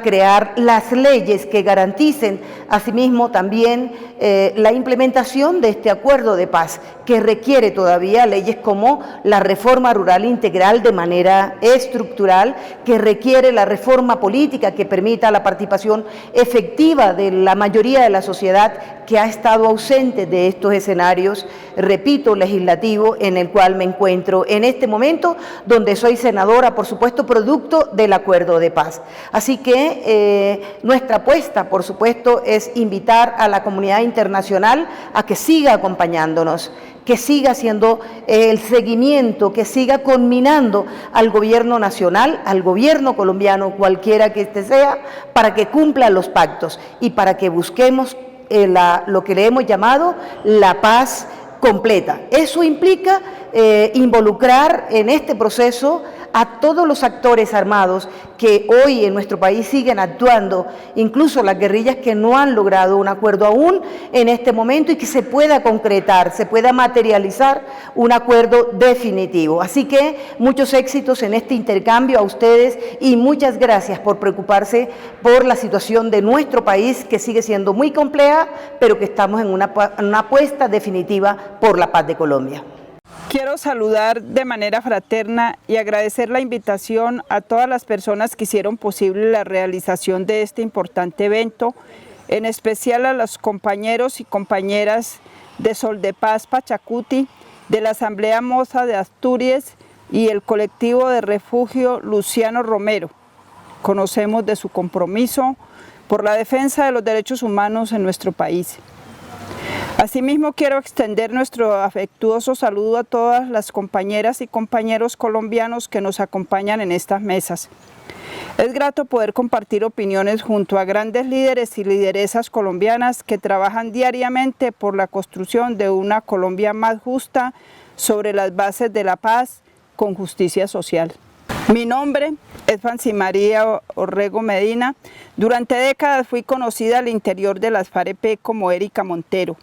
crear las leyes que garanticen asimismo también la implementación de este acuerdo de paz, que requiere todavía leyes como la reforma rural integral de manera estructural, que requiere la reforma política que permita la participación efectiva de la mayoría de la sociedad que ha estado ausente de estos escenarios, repito, legislativo en el cual me encuentro en este momento, donde soy senadora, por supuesto, producto del acuerdo de paz. Así que nuestra apuesta, por supuesto, es invitar a la comunidad internacional a que siga acompañándonos, que siga haciendo el seguimiento, que siga conminando al gobierno nacional, al gobierno colombiano, cualquiera que este sea, para que cumpla los pactos y para que busquemos lo que le hemos llamado la paz completa. Eso implica involucrar en este proceso a todos los actores armados que hoy en nuestro país siguen actuando, incluso las guerrillas que no han logrado un acuerdo aún en este momento y que se pueda concretar, se pueda materializar un acuerdo definitivo. Así que muchos éxitos en este intercambio a ustedes y muchas gracias por preocuparse por la situación de nuestro país, que sigue siendo muy compleja, pero que estamos en una apuesta definitiva por la paz de Colombia. Quiero saludar de manera fraterna y agradecer la invitación a todas las personas que hicieron posible la realización de este importante evento, en especial a los compañeros y compañeras de Sol de Paz Pachacuti, de la Asamblea Moza de Asturias y el colectivo de refugio Luciano Romero. Conocemos de su compromiso por la defensa de los derechos humanos en nuestro país. Asimismo, quiero extender nuestro afectuoso saludo a todas las compañeras y compañeros colombianos que nos acompañan en estas mesas. Es grato poder compartir opiniones junto a grandes líderes y lideresas colombianas que trabajan diariamente por la construcción de una Colombia más justa sobre las bases de la paz con justicia social. Mi nombre es Fancy María Orrego Medina. Durante décadas fui conocida al interior de las FAREP como Erika Montero.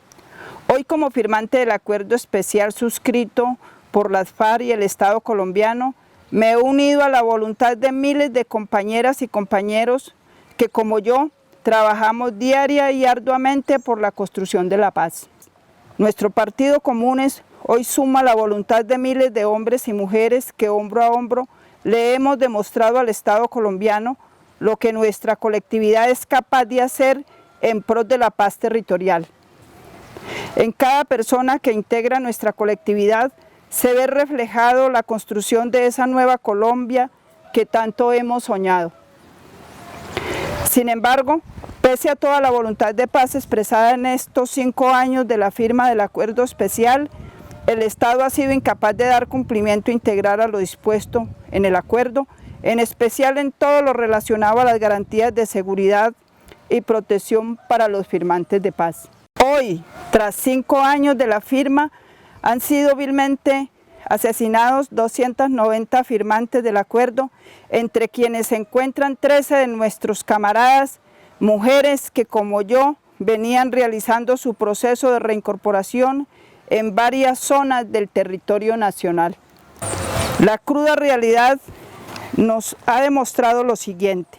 Hoy, como firmante del acuerdo especial suscrito por las FARC y el Estado colombiano, me he unido a la voluntad de miles de compañeras y compañeros que, como yo, trabajamos diaria y arduamente por la construcción de la paz. Nuestro partido Comunes hoy suma la voluntad de miles de hombres y mujeres que hombro a hombro le hemos demostrado al Estado colombiano lo que nuestra colectividad es capaz de hacer en pro de la paz territorial. En cada persona que integra nuestra colectividad se ve reflejado la construcción de esa nueva Colombia que tanto hemos soñado. Sin embargo, pese a toda la voluntad de paz expresada en estos 5 años de la firma del acuerdo especial, el Estado ha sido incapaz de dar cumplimiento integral a lo dispuesto en el acuerdo, en especial en todo lo relacionado a las garantías de seguridad y protección para los firmantes de paz. Hoy, tras 5 años de la firma, han sido vilmente asesinados 290 firmantes del acuerdo, entre quienes se encuentran 13 de nuestros camaradas, mujeres que como yo venían realizando su proceso de reincorporación en varias zonas del territorio nacional. La cruda realidad nos ha demostrado lo siguiente: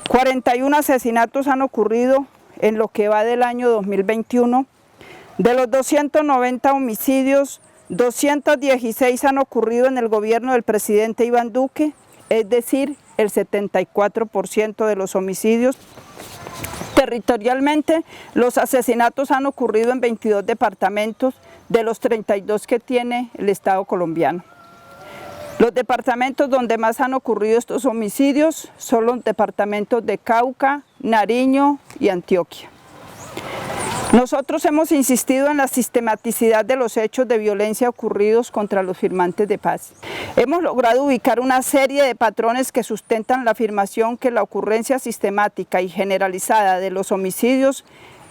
41 asesinatos han ocurrido en lo que va del año 2021. De los 290 homicidios, 216 han ocurrido en el gobierno del presidente Iván Duque, es decir, el 74% de los homicidios. Territorialmente, los asesinatos han ocurrido en 22 departamentos de los 32 que tiene el Estado colombiano. Los departamentos donde más han ocurrido estos homicidios son los departamentos de Cauca, Nariño y Antioquia. Nosotros hemos insistido en la sistematicidad de los hechos de violencia ocurridos contra los firmantes de paz. Hemos logrado ubicar una serie de patrones que sustentan la afirmación que la ocurrencia sistemática y generalizada de los homicidios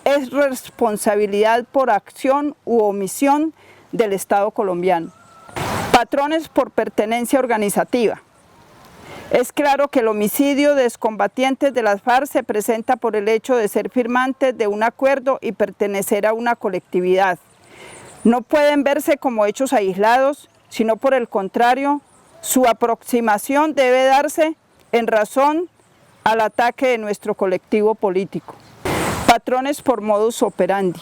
es responsabilidad por acción u omisión del Estado colombiano. Patrones por pertenencia organizativa. Es claro que el homicidio de excombatientes de las FARC se presenta por el hecho de ser firmantes de un acuerdo y pertenecer a una colectividad. No pueden verse como hechos aislados, sino por el contrario, su aproximación debe darse en razón al ataque de nuestro colectivo político. Patrones por modus operandi.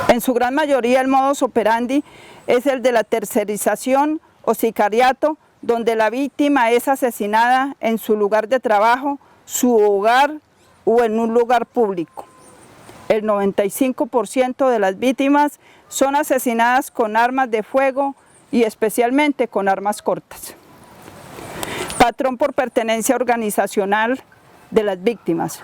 En su gran mayoría el modus operandi es el de la tercerización o sicariato, donde la víctima es asesinada en su lugar de trabajo, su hogar o en un lugar público. El 95% de las víctimas son asesinadas con armas de fuego y especialmente con armas cortas. Patrón por pertenencia organizacional de las víctimas.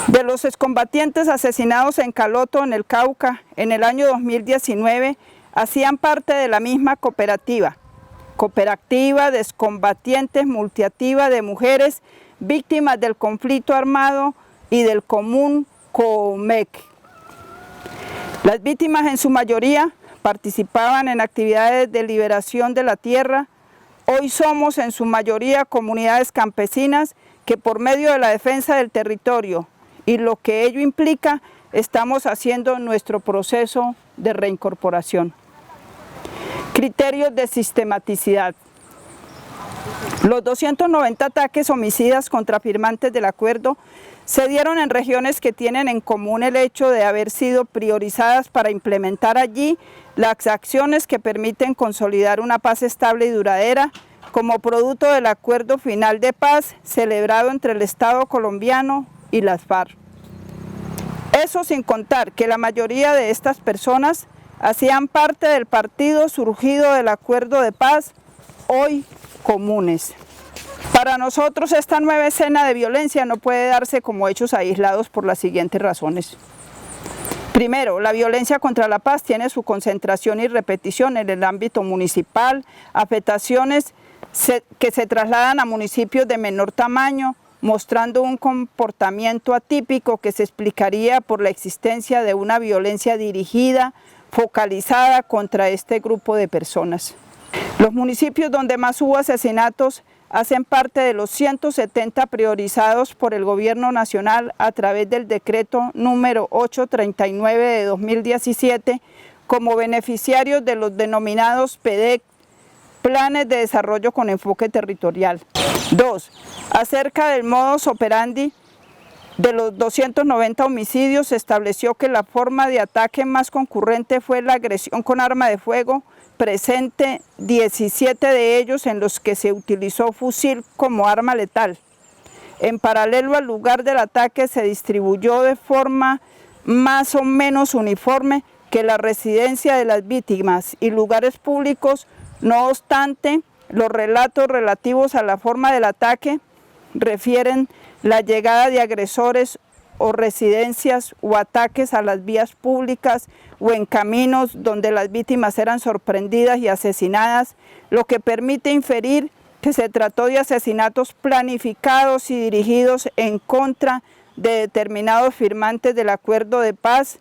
De los excombatientes asesinados en Caloto, en el Cauca, en el año 2019, hacían parte de la misma cooperativa de excombatientes multiactiva de mujeres víctimas del conflicto armado y del común COMEC. Las víctimas en su mayoría participaban en actividades de liberación de la tierra, Hoy somos en su mayoría comunidades campesinas que por medio de la defensa del territorio y lo que ello implica, estamos haciendo nuestro proceso de reincorporación. Criterios de sistematicidad. Los 290 ataques homicidas contra firmantes del acuerdo se dieron en regiones que tienen en común el hecho de haber sido priorizadas para implementar allí las acciones que permiten consolidar una paz estable y duradera como producto del acuerdo final de paz celebrado entre el Estado colombiano y las FARC. Eso sin contar que la mayoría de estas personas hacían parte del partido surgido del acuerdo de paz, hoy comunes. Para nosotros esta nueva escena de violencia no puede darse como hechos aislados por las siguientes razones. Primero, la violencia contra la paz tiene su concentración y repetición en el ámbito municipal, afectaciones que se trasladan a municipios de menor tamaño, mostrando un comportamiento atípico que se explicaría por la existencia de una violencia dirigida, focalizada contra este grupo de personas. Los municipios donde más hubo asesinatos hacen parte de los 170 priorizados por el Gobierno Nacional a través del decreto número 839 de 2017 como beneficiarios de los denominados PEDEC, Planes de Desarrollo con Enfoque Territorial. 2. Acerca del modus operandi de los 290 homicidios se estableció que la forma de ataque más concurrente fue la agresión con arma de fuego, presente 17 de ellos en los que se utilizó fusil como arma letal. En paralelo al lugar del ataque se distribuyó de forma más o menos uniforme que la residencia de las víctimas y lugares públicos. No obstante, los relatos relativos a la forma del ataque refieren la llegada de agresores o residencias o ataques a las vías públicas o en caminos donde las víctimas eran sorprendidas y asesinadas, lo que permite inferir que se trató de asesinatos planificados y dirigidos en contra de determinados firmantes del acuerdo de paz.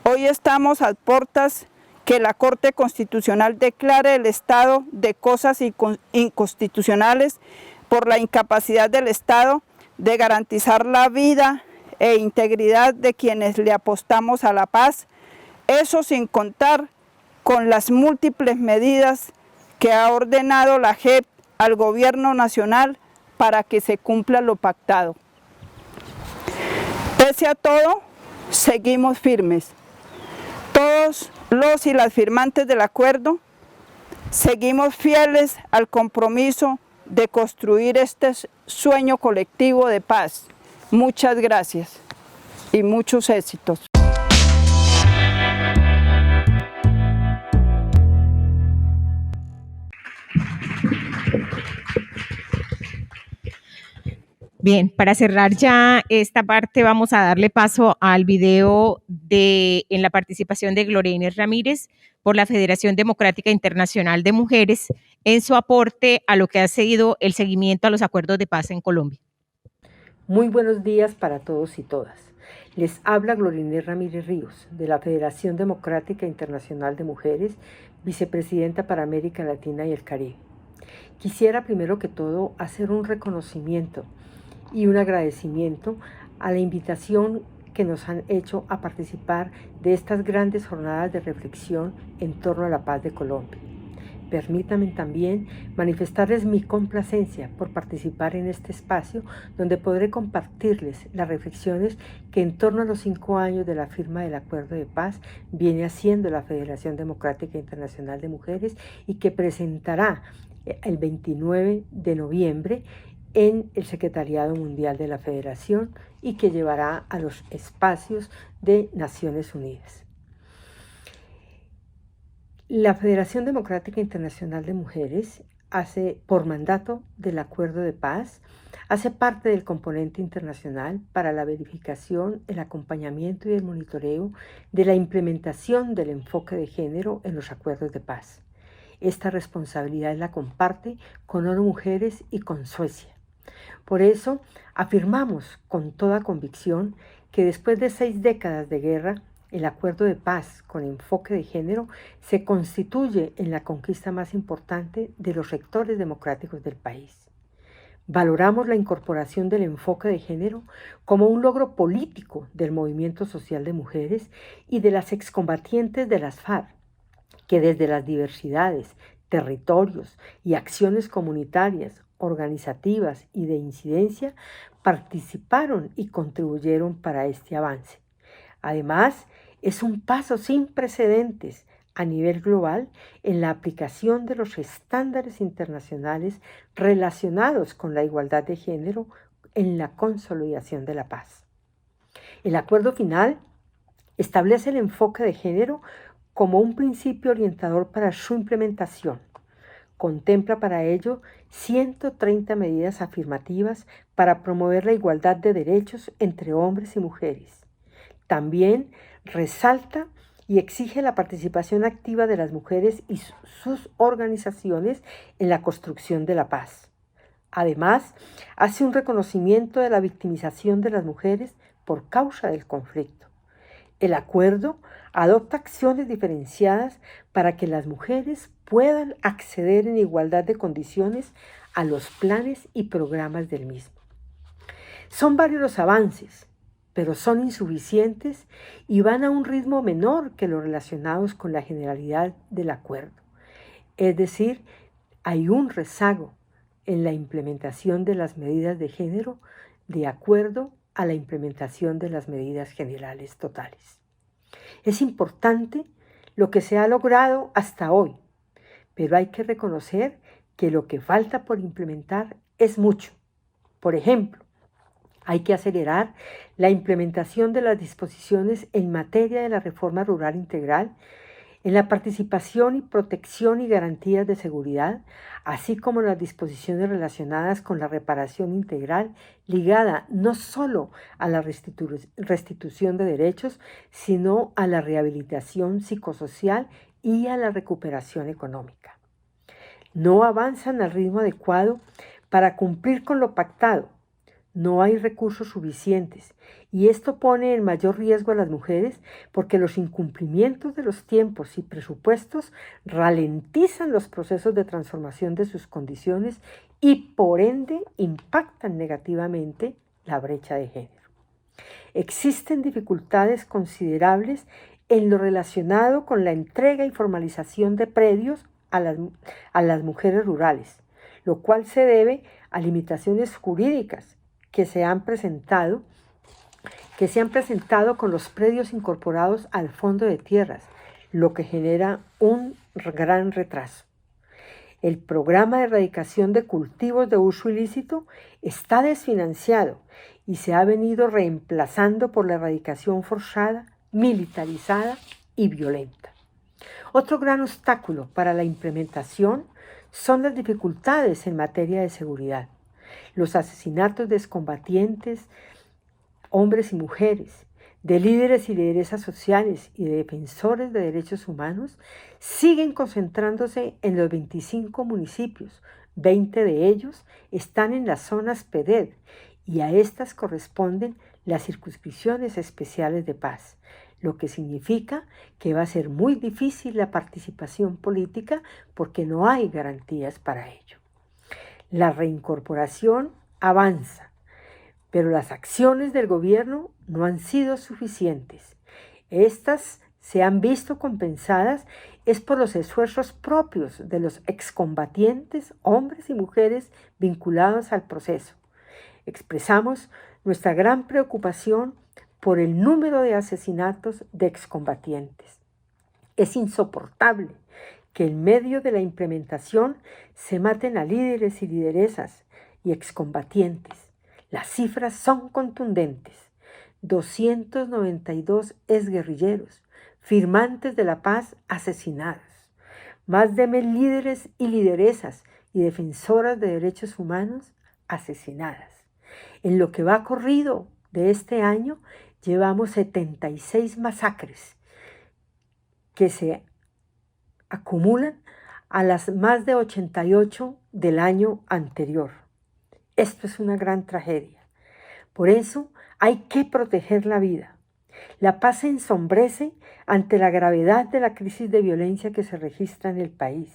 Hoy estamos a puertas que la Corte Constitucional declare el estado de cosas inconstitucionales por la incapacidad del Estado de garantizar la vida e integridad de quienes le apostamos a la paz, eso sin contar con las múltiples medidas que ha ordenado la JEP al Gobierno Nacional para que se cumpla lo pactado. Pese a todo, seguimos firmes. Todos los y las firmantes del acuerdo seguimos fieles al compromiso de construir este sueño colectivo de paz. Muchas gracias y muchos éxitos. Bien, para cerrar ya esta parte vamos a darle paso al video en la participación de Gloria Inés Ramírez por la Federación Democrática Internacional de Mujeres en su aporte a lo que ha sido el seguimiento a los acuerdos de paz en Colombia. Muy buenos días para todos y todas. Les habla Gloria Inés Ramírez Ríos, de la Federación Democrática Internacional de Mujeres, vicepresidenta para América Latina y el Caribe. Quisiera primero que todo hacer un reconocimiento y un agradecimiento a la invitación que nos han hecho a participar de estas grandes jornadas de reflexión en torno a la paz de Colombia. Permítanme también manifestarles mi complacencia por participar en este espacio donde podré compartirles las reflexiones que en torno a los 5 años de la firma del Acuerdo de Paz viene haciendo la Federación Democrática Internacional de Mujeres y que presentará el 29 de noviembre en el Secretariado Mundial de la Federación y que llevará a los espacios de Naciones Unidas. La Federación Democrática Internacional de Mujeres por mandato del Acuerdo de Paz, hace parte del componente internacional para la verificación, el acompañamiento y el monitoreo de la implementación del enfoque de género en los acuerdos de paz. Esta responsabilidad la comparte con ONU Mujeres y con Suecia. Por eso, afirmamos con toda convicción que después de 6 décadas de guerra, el acuerdo de paz con enfoque de género se constituye en la conquista más importante de los sectores democráticos del país. Valoramos la incorporación del enfoque de género como un logro político del movimiento social de mujeres y de las excombatientes de las FARC, que desde las diversidades, territorios y acciones comunitarias, organizativas y de incidencia participaron y contribuyeron para este avance. Además, es un paso sin precedentes a nivel global en la aplicación de los estándares internacionales relacionados con la igualdad de género en la consolidación de la paz. El acuerdo final establece el enfoque de género como un principio orientador para su implementación. Contempla para ello 130 medidas afirmativas para promover la igualdad de derechos entre hombres y mujeres. También resalta y exige la participación activa de las mujeres y sus organizaciones en la construcción de la paz. Además, hace un reconocimiento de la victimización de las mujeres por causa del conflicto. El acuerdo adopta acciones diferenciadas para que las mujeres puedan acceder en igualdad de condiciones a los planes y programas del mismo. Son varios los avances, pero son insuficientes y van a un ritmo menor que los relacionados con la generalidad del acuerdo. Es decir, hay un rezago en la implementación de las medidas de género de acuerdo a la implementación de las medidas generales totales. Es importante lo que se ha logrado hasta hoy, pero hay que reconocer que lo que falta por implementar es mucho. Por ejemplo, hay que acelerar la implementación de las disposiciones en materia de la reforma rural integral, en la participación y protección y garantías de seguridad, así como las disposiciones relacionadas con la reparación integral ligada no solo a la restitución de derechos, sino a la rehabilitación psicosocial y a la recuperación económica. No avanzan al ritmo adecuado para cumplir con lo pactado. No hay recursos suficientes y esto pone en mayor riesgo a las mujeres porque los incumplimientos de los tiempos y presupuestos ralentizan los procesos de transformación de sus condiciones y por ende impactan negativamente la brecha de género. Existen dificultades considerables en lo relacionado con la entrega y formalización de predios a las mujeres rurales, lo cual se debe a limitaciones jurídicas que se han presentado con los predios incorporados al Fondo de Tierras, lo que genera un gran retraso. El programa de erradicación de cultivos de uso ilícito está desfinanciado y se ha venido reemplazando por la erradicación forzada, militarizada y violenta. Otro gran obstáculo para la implementación son las dificultades en materia de seguridad. Los asesinatos de excombatientes, hombres y mujeres, de líderes y lideresas sociales y de defensores de derechos humanos siguen concentrándose en los 25 municipios. 20 de ellos están en las zonas PEDED y a estas corresponden las circunscripciones especiales de paz, lo que significa que va a ser muy difícil la participación política porque no hay garantías para ello. La reincorporación avanza, pero las acciones del gobierno no han sido suficientes. Estas se han visto compensadas es por los esfuerzos propios de los excombatientes, hombres y mujeres vinculados al proceso. Expresamos nuestra gran preocupación por el número de asesinatos de excombatientes. Es insoportable que en medio de la implementación se maten a líderes y lideresas y excombatientes. Las cifras son contundentes. 292 exguerrilleros, firmantes de la paz asesinados. Más de 1000 líderes y lideresas y defensoras de derechos humanos asesinadas. En lo que va corrido de este año, llevamos 76 masacres que se acumulan a las más de 88 del año anterior. Esto es una gran tragedia. Por eso hay que proteger la vida. La paz se ensombrece ante la gravedad de la crisis de violencia que se registra en el país.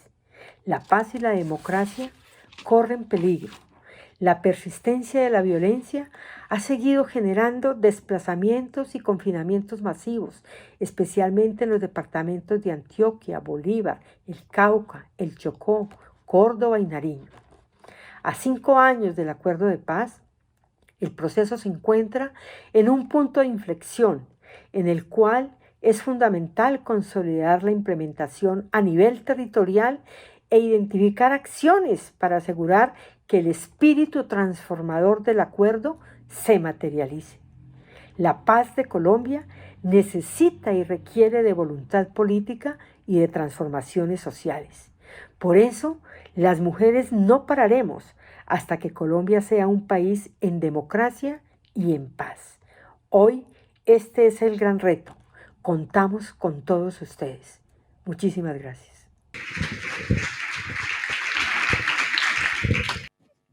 La paz y la democracia corren peligro. La persistencia de la violencia ha seguido generando desplazamientos y confinamientos masivos, especialmente en los departamentos de Antioquia, Bolívar, el Cauca, el Chocó, Córdoba y Nariño. A 5 años del acuerdo de paz, el proceso se encuentra en un punto de inflexión en el cual es fundamental consolidar la implementación a nivel territorial e identificar acciones para asegurar que el espíritu transformador del acuerdo se materialice. La paz de Colombia necesita y requiere de voluntad política y de transformaciones sociales. Por eso, las mujeres no pararemos hasta que Colombia sea un país en democracia y en paz. Hoy, este es el gran reto. Contamos con todos ustedes. Muchísimas gracias.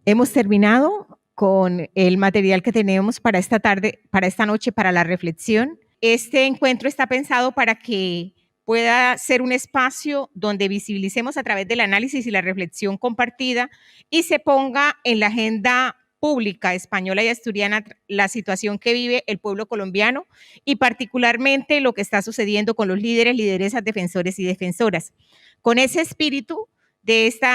Hemos terminado con el material que tenemos para esta tarde, para esta noche, para la reflexión. Este encuentro está pensado para que pueda ser un espacio donde visibilicemos a través del análisis y la reflexión compartida y se ponga en la agenda pública española y asturiana la situación que vive el pueblo colombiano y particularmente lo que está sucediendo con los líderes, lideresas, defensores y defensoras. Con ese espíritu de este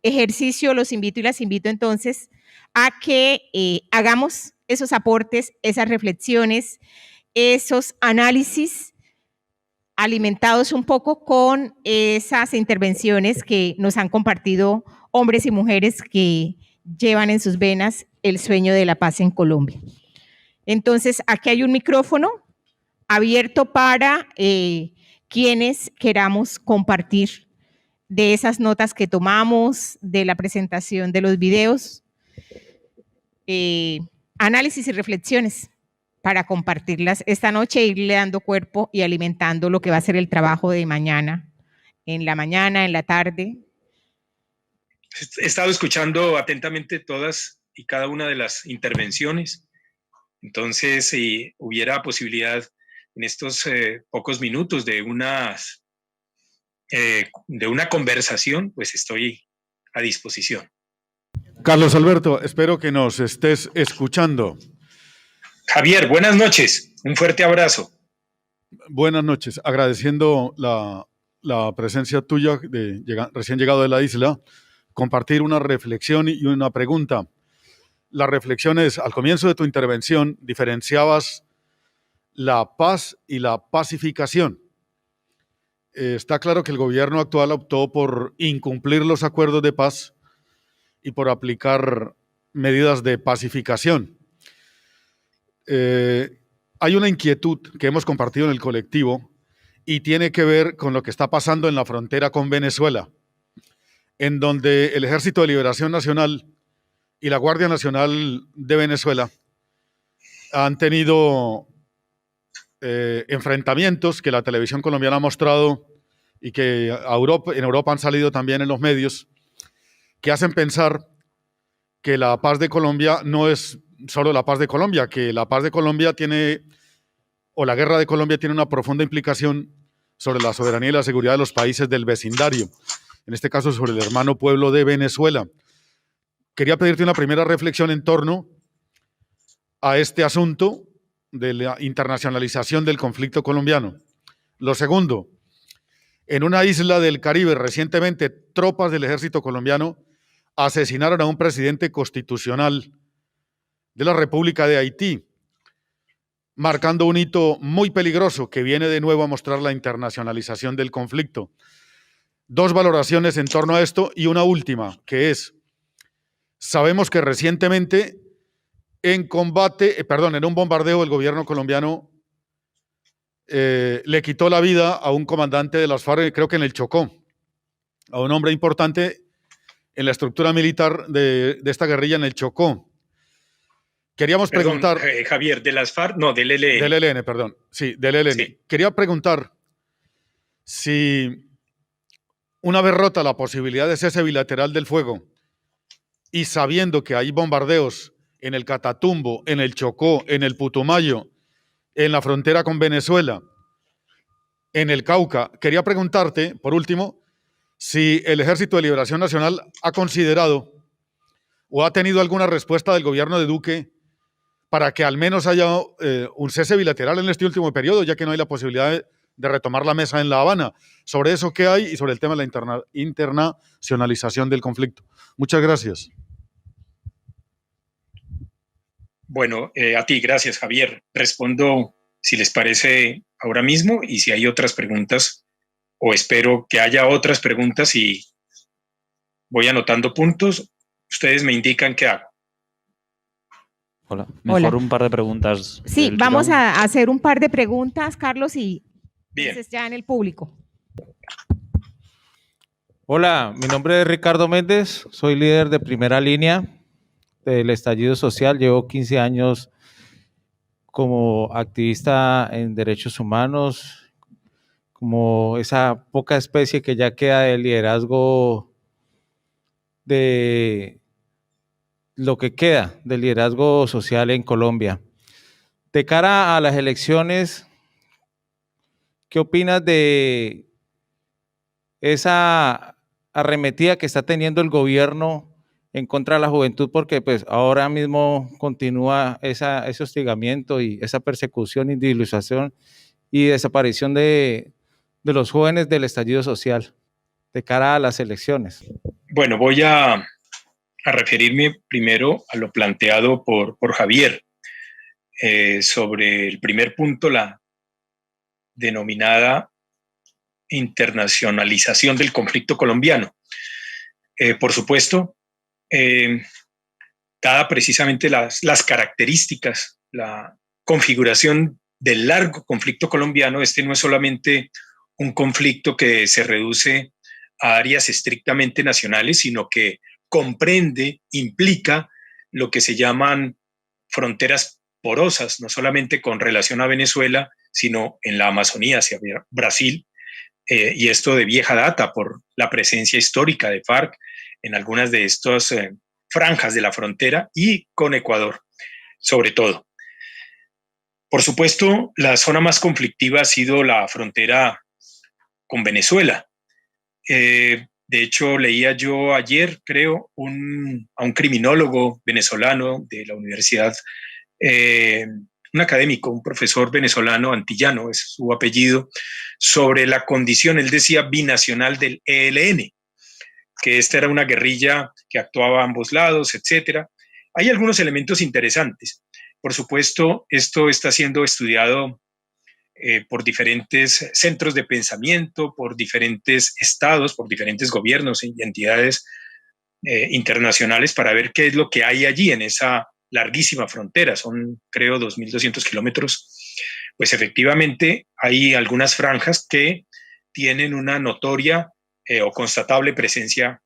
ejercicio los invito y las invito entonces a que hagamos esos aportes, esas reflexiones, esos análisis alimentados un poco con esas intervenciones que nos han compartido hombres y mujeres que llevan en sus venas el sueño de la paz en Colombia. Entonces, aquí hay un micrófono abierto para quienes queramos compartir de esas notas que tomamos, de la presentación de los videos, análisis y reflexiones para compartirlas esta noche e irle dando cuerpo y alimentando lo que va a ser el trabajo de mañana, en la tarde. He estado escuchando atentamente todas y cada una de las intervenciones. Entonces, si hubiera posibilidad en estos pocos minutos de una conversación, pues estoy a disposición. Carlos Alberto, espero que nos estés escuchando. Javier, buenas noches. Un fuerte abrazo. Buenas noches. Agradeciendo la presencia tuya de recién llegado de la isla, compartir una reflexión y una pregunta. La reflexión es, al comienzo de tu intervención, diferenciabas la paz y la pacificación. Está claro que el gobierno actual optó por incumplir los acuerdos de paz y por aplicar medidas de pacificación. Hay una inquietud que hemos compartido en el colectivo y tiene que ver con lo que está pasando en la frontera con Venezuela, en donde el Ejército de Liberación Nacional y la Guardia Nacional de Venezuela han tenido enfrentamientos que la televisión colombiana ha mostrado y que en Europa han salido también en los medios, que hacen pensar que la paz de Colombia no es solo la paz de Colombia, que la paz de Colombia o la guerra de Colombia tiene una profunda implicación sobre la soberanía y la seguridad de los países del vecindario, en este caso sobre el hermano pueblo de Venezuela. Quería pedirte una primera reflexión en torno a este asunto de la internacionalización del conflicto colombiano. Lo segundo, en una isla del Caribe recientemente tropas del ejército colombiano asesinaron a un presidente constitucional de la República de Haití, marcando un hito muy peligroso que viene de nuevo a mostrar la internacionalización del conflicto. Dos valoraciones en torno a esto y una última, que es, sabemos que recientemente en un bombardeo el gobierno colombiano le quitó la vida a un comandante de las FARC, creo que en el Chocó, a un hombre importante en la estructura militar de esta guerrilla en el Chocó. Queríamos preguntar... Javier, ¿de las FARC? No, del ELN. Del ELN, perdón. Sí, del ELN. Sí. Quería preguntar si una vez rota la posibilidad de cese bilateral del fuego y sabiendo que hay bombardeos en el Catatumbo, en el Chocó, en el Putumayo en la frontera con Venezuela, en el Cauca. Quería preguntarte, por último, si el Ejército de Liberación Nacional ha considerado o ha tenido alguna respuesta del gobierno de Duque para que al menos haya un cese bilateral en este último periodo, ya que no hay la posibilidad de retomar la mesa en La Habana. Sobre eso, ¿qué hay? Y sobre el tema de la internacionalización del conflicto. Muchas gracias. Bueno, a ti, gracias, Javier. Respondo, si les parece, ahora mismo, y si hay otras preguntas, o espero que haya otras preguntas y voy anotando puntos, ustedes me indican qué hago. Hola, mejor Hola. un par de preguntas. Sí, vamos a hacer un par de preguntas, Carlos, y Bien. entonces ya en el público. Hola, mi nombre es Ricardo Méndez, soy líder de primera línea del estallido social. Llevo 15 años como activista en derechos humanos, como esa poca especie que ya queda de liderazgo de lo que queda del liderazgo social en Colombia. De cara a las elecciones, ¿qué opinas de esa arremetida que está teniendo el gobierno en contra de la juventud? Porque pues ahora mismo continúa ese hostigamiento y esa persecución, individualización y desaparición de los jóvenes del estallido social de cara a las elecciones. Bueno, voy a referirme primero a lo planteado por Javier sobre el primer punto, la denominada internacionalización del conflicto colombiano. Por supuesto, dada precisamente las características, la configuración del largo conflicto colombiano, este no es solamente un conflicto que se reduce a áreas estrictamente nacionales, sino que comprende, implica lo que se llaman fronteras porosas, no solamente con relación a Venezuela, sino en la Amazonía hacia Brasil, y esto de vieja data por la presencia histórica de FARC en algunas de estas franjas de la frontera y con Ecuador, sobre todo. Por supuesto, la zona más conflictiva ha sido la frontera con Venezuela. De hecho, leía yo ayer, creo, a un criminólogo venezolano de la universidad, un académico, un profesor venezolano, Antillano es su apellido, sobre la condición, él decía, binacional del ELN, que esta era una guerrilla que actuaba a ambos lados, etc. Hay algunos elementos interesantes. Por supuesto, esto está siendo estudiado por diferentes centros de pensamiento, por diferentes estados, por diferentes gobiernos y entidades internacionales para ver qué es lo que hay allí en esa larguísima frontera. Son, creo, 2.200 kilómetros. Pues efectivamente hay algunas franjas que tienen una notoria o constatable presencia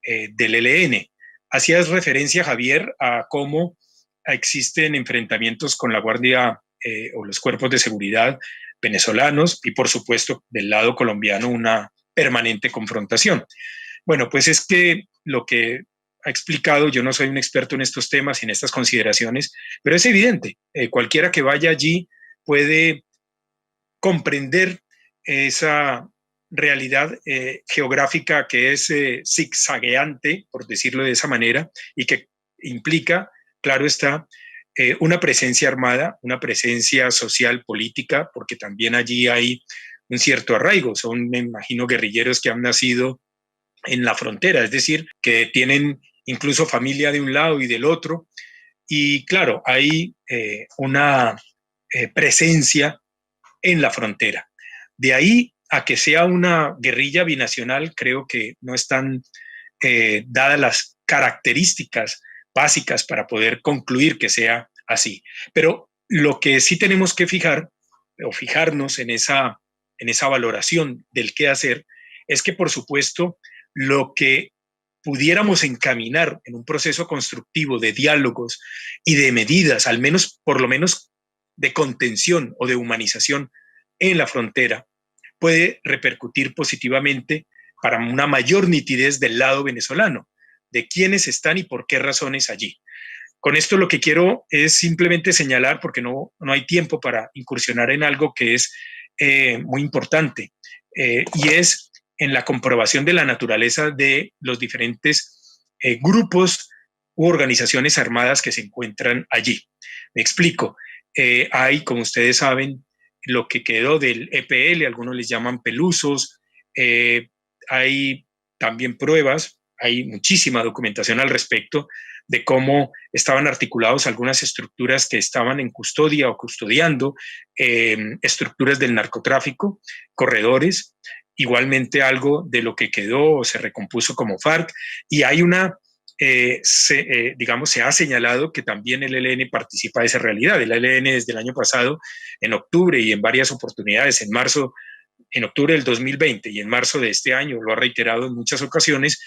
del ELN. Hacías referencia, Javier, a cómo existen enfrentamientos con la Guardia o los cuerpos de seguridad venezolanos y, por supuesto, del lado colombiano una permanente confrontación. Bueno, pues es que lo que ha explicado, yo no soy un experto en estos temas y en estas consideraciones, pero es evidente, cualquiera que vaya allí puede comprender esa realidad geográfica que es zigzagueante, por decirlo de esa manera, y que implica, claro está, una presencia armada, una presencia social, política, porque también allí hay un cierto arraigo. Son, me imagino, guerrilleros que han nacido en la frontera, es decir, que tienen incluso familia de un lado y del otro. Y claro, hay una presencia en la frontera. De ahí a que sea una guerrilla binacional, creo que no están dadas las características básicas para poder concluir que sea así. Pero lo que sí tenemos que fijarnos en esa valoración del qué hacer, es que, por supuesto, lo que pudiéramos encaminar en un proceso constructivo de diálogos y de medidas, al menos, por lo menos, de contención o de humanización en la frontera, puede repercutir positivamente para una mayor nitidez del lado venezolano, de quiénes están y por qué razones allí. Con esto lo que quiero es simplemente señalar, porque no hay tiempo para incursionar en algo que es muy importante, y es en la comprobación de la naturaleza de los diferentes grupos u organizaciones armadas que se encuentran allí. Me explico. Hay, como ustedes saben, lo que quedó del EPL, algunos les llaman pelusos, hay también pruebas, hay muchísima documentación al respecto de cómo estaban articulados algunas estructuras que estaban en custodia o custodiando estructuras del narcotráfico, corredores, igualmente algo de lo que quedó o se recompuso como FARC, y hay una, digamos, se ha señalado que también el ELN participa de esa realidad. El ELN desde el año pasado, en octubre y en varias oportunidades, en octubre del 2020 y en marzo de este año, lo ha reiterado en muchas ocasiones,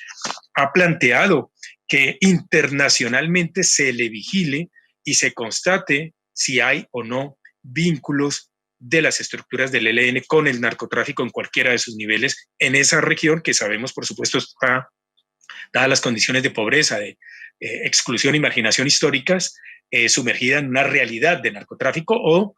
ha planteado que internacionalmente se le vigile y se constate si hay o no vínculos de las estructuras del ELN con el narcotráfico en cualquiera de sus niveles en esa región que sabemos, por supuesto, está, dadas las condiciones de pobreza, de exclusión y marginación históricas, sumergida en una realidad de narcotráfico o,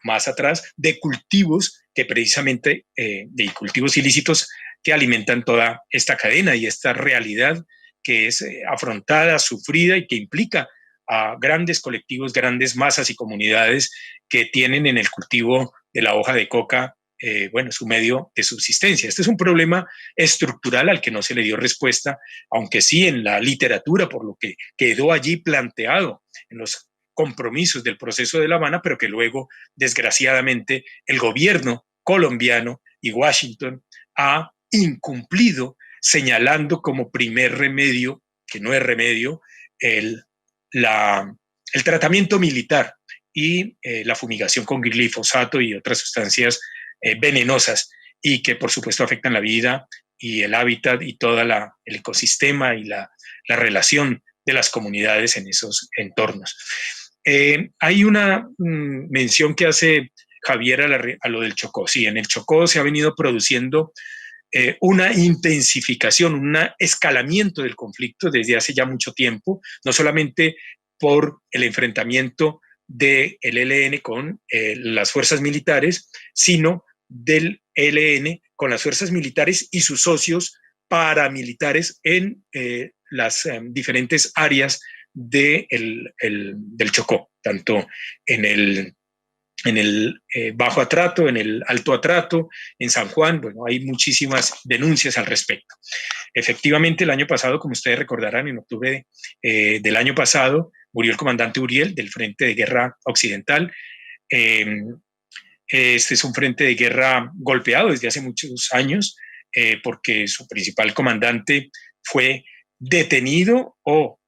más atrás, de cultivos que precisamente, de cultivos ilícitos que alimentan toda esta cadena y esta realidad que es afrontada, sufrida y que implica a grandes colectivos, grandes masas y comunidades que tienen en el cultivo de la hoja de coca, bueno, su medio de subsistencia. Este es un problema estructural al que no se le dio respuesta, aunque sí en la literatura, por lo que quedó allí planteado en los compromisos del proceso de La Habana, pero que luego, desgraciadamente, el gobierno colombiano y Washington ha incumplido, señalando como primer remedio, que no es remedio, el tratamiento militar y la fumigación con glifosato y otras sustancias venenosas, y que por supuesto afectan la vida y el hábitat y todo el ecosistema y la relación de las comunidades en esos entornos. Hay una mención que hace Javier a lo del Chocó. Sí, en el Chocó se ha venido produciendo una intensificación, un escalamiento del conflicto desde hace ya mucho tiempo, no solamente por el enfrentamiento del ELN con las fuerzas militares, sino del ELN con las fuerzas militares y sus socios paramilitares en las diferentes áreas del Chocó, tanto en el Bajo Atrato, en el Alto Atrato, en San Juan. Bueno, hay muchísimas denuncias al respecto. Efectivamente, el año pasado, como ustedes recordarán, en octubre del año pasado, murió el comandante Uriel del Frente de Guerra Occidental. Este es un frente de guerra golpeado desde hace muchos años, porque su principal comandante fue detenido o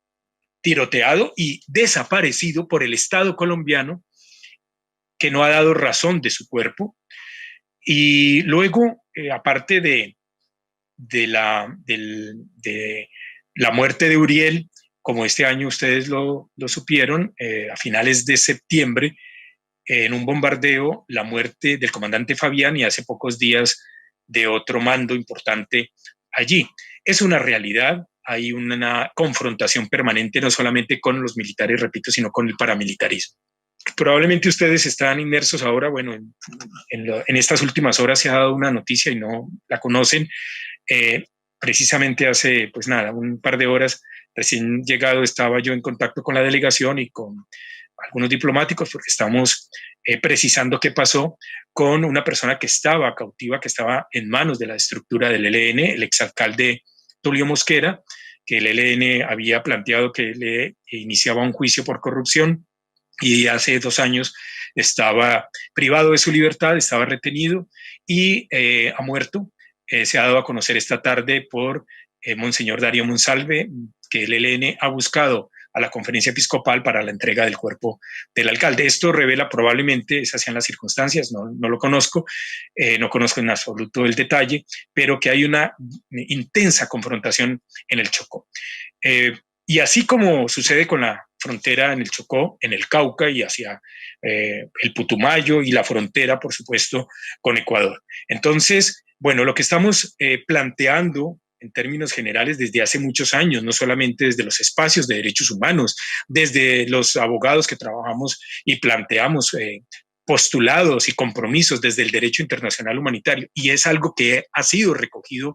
tiroteado y desaparecido por el Estado colombiano, que no ha dado razón de su cuerpo. Y luego, aparte de la muerte de Uriel, como este año ustedes lo supieron, a finales de septiembre, en un bombardeo, la muerte del comandante Fabián y hace pocos días de otro mando importante allí. Es una realidad, hay una confrontación permanente no solamente con los militares, repito, sino con el paramilitarismo. Probablemente ustedes están inmersos ahora, bueno, en estas últimas horas se ha dado una noticia y no la conocen. Precisamente hace, pues nada, un par de horas recién llegado estaba yo en contacto con la delegación y con algunos diplomáticos porque estamos precisando qué pasó con una persona que estaba cautiva, que estaba en manos de la estructura del ELN, el exalcalde Tulio Mosquera, que el ELN había planteado que le iniciaba un juicio por corrupción y hace 2 años estaba privado de su libertad, estaba retenido y ha muerto. Se ha dado a conocer esta tarde por Monseñor Darío Monsalve que el ELN ha buscado a la conferencia episcopal para la entrega del cuerpo del alcalde. Esto revela probablemente, esas sean las circunstancias, no lo conozco, no conozco en absoluto el detalle, pero que hay una intensa confrontación en el Chocó. Y así como sucede con la frontera en el Chocó, en el Cauca y hacia el Putumayo y la frontera, por supuesto, con Ecuador. Entonces, bueno, lo que estamos planteando en términos generales desde hace muchos años, no solamente desde los espacios de derechos humanos, desde los abogados que trabajamos y planteamos postulados y compromisos desde el derecho internacional humanitario, y es algo que ha sido recogido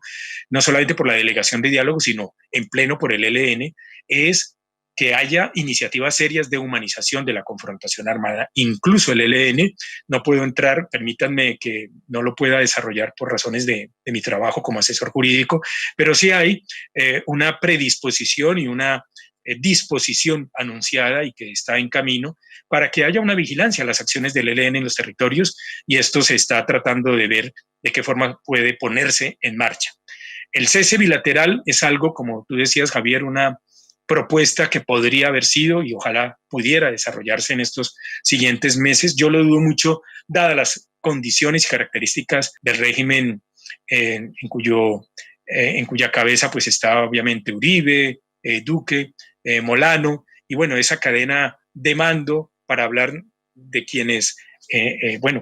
no solamente por la Delegación de Diálogo, sino en pleno por el ELN, es que haya iniciativas serias de humanización de la confrontación armada. Incluso el ELN, no puedo entrar, permítanme que no lo pueda desarrollar por razones de mi trabajo como asesor jurídico, pero sí hay una predisposición y una disposición anunciada y que está en camino para que haya una vigilancia a las acciones del ELN en los territorios, y esto se está tratando de ver de qué forma puede ponerse en marcha. El cese bilateral es algo, como tú decías, Javier, una propuesta que podría haber sido y ojalá pudiera desarrollarse en estos siguientes meses. Yo lo dudo mucho, dadas las condiciones y características del régimen en cuya cabeza pues está obviamente Uribe, Duque, Molano, y bueno, esa cadena de mando para hablar de quienes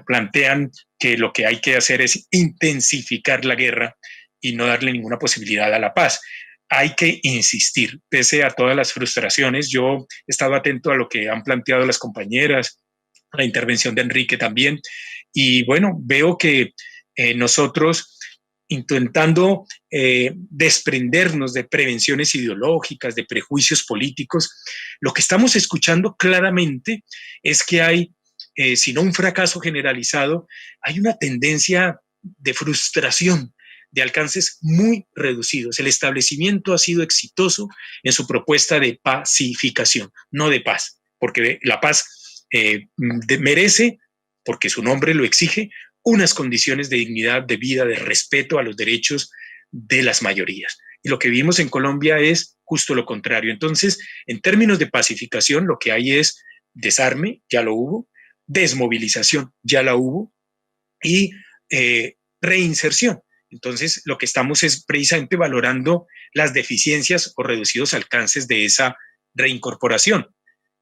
plantean que lo que hay que hacer es intensificar la guerra y no darle ninguna posibilidad a la paz. Hay que insistir, pese a todas las frustraciones. Yo he estado atento a lo que han planteado las compañeras, a la intervención de Enrique también, y bueno, veo que nosotros intentando desprendernos de prevenciones ideológicas, de prejuicios políticos, lo que estamos escuchando claramente es que hay, si no un fracaso generalizado, hay una tendencia de frustración de alcances muy reducidos. El establecimiento ha sido exitoso en su propuesta de pacificación, no de paz, porque la paz merece, porque su nombre lo exige, unas condiciones de dignidad, de vida, de respeto a los derechos de las mayorías. Y lo que vimos en Colombia es justo lo contrario. Entonces, en términos de pacificación, lo que hay es desarme, ya lo hubo, desmovilización, ya la hubo, y reinserción. Entonces, lo que estamos es precisamente valorando las deficiencias o reducidos alcances de esa reincorporación.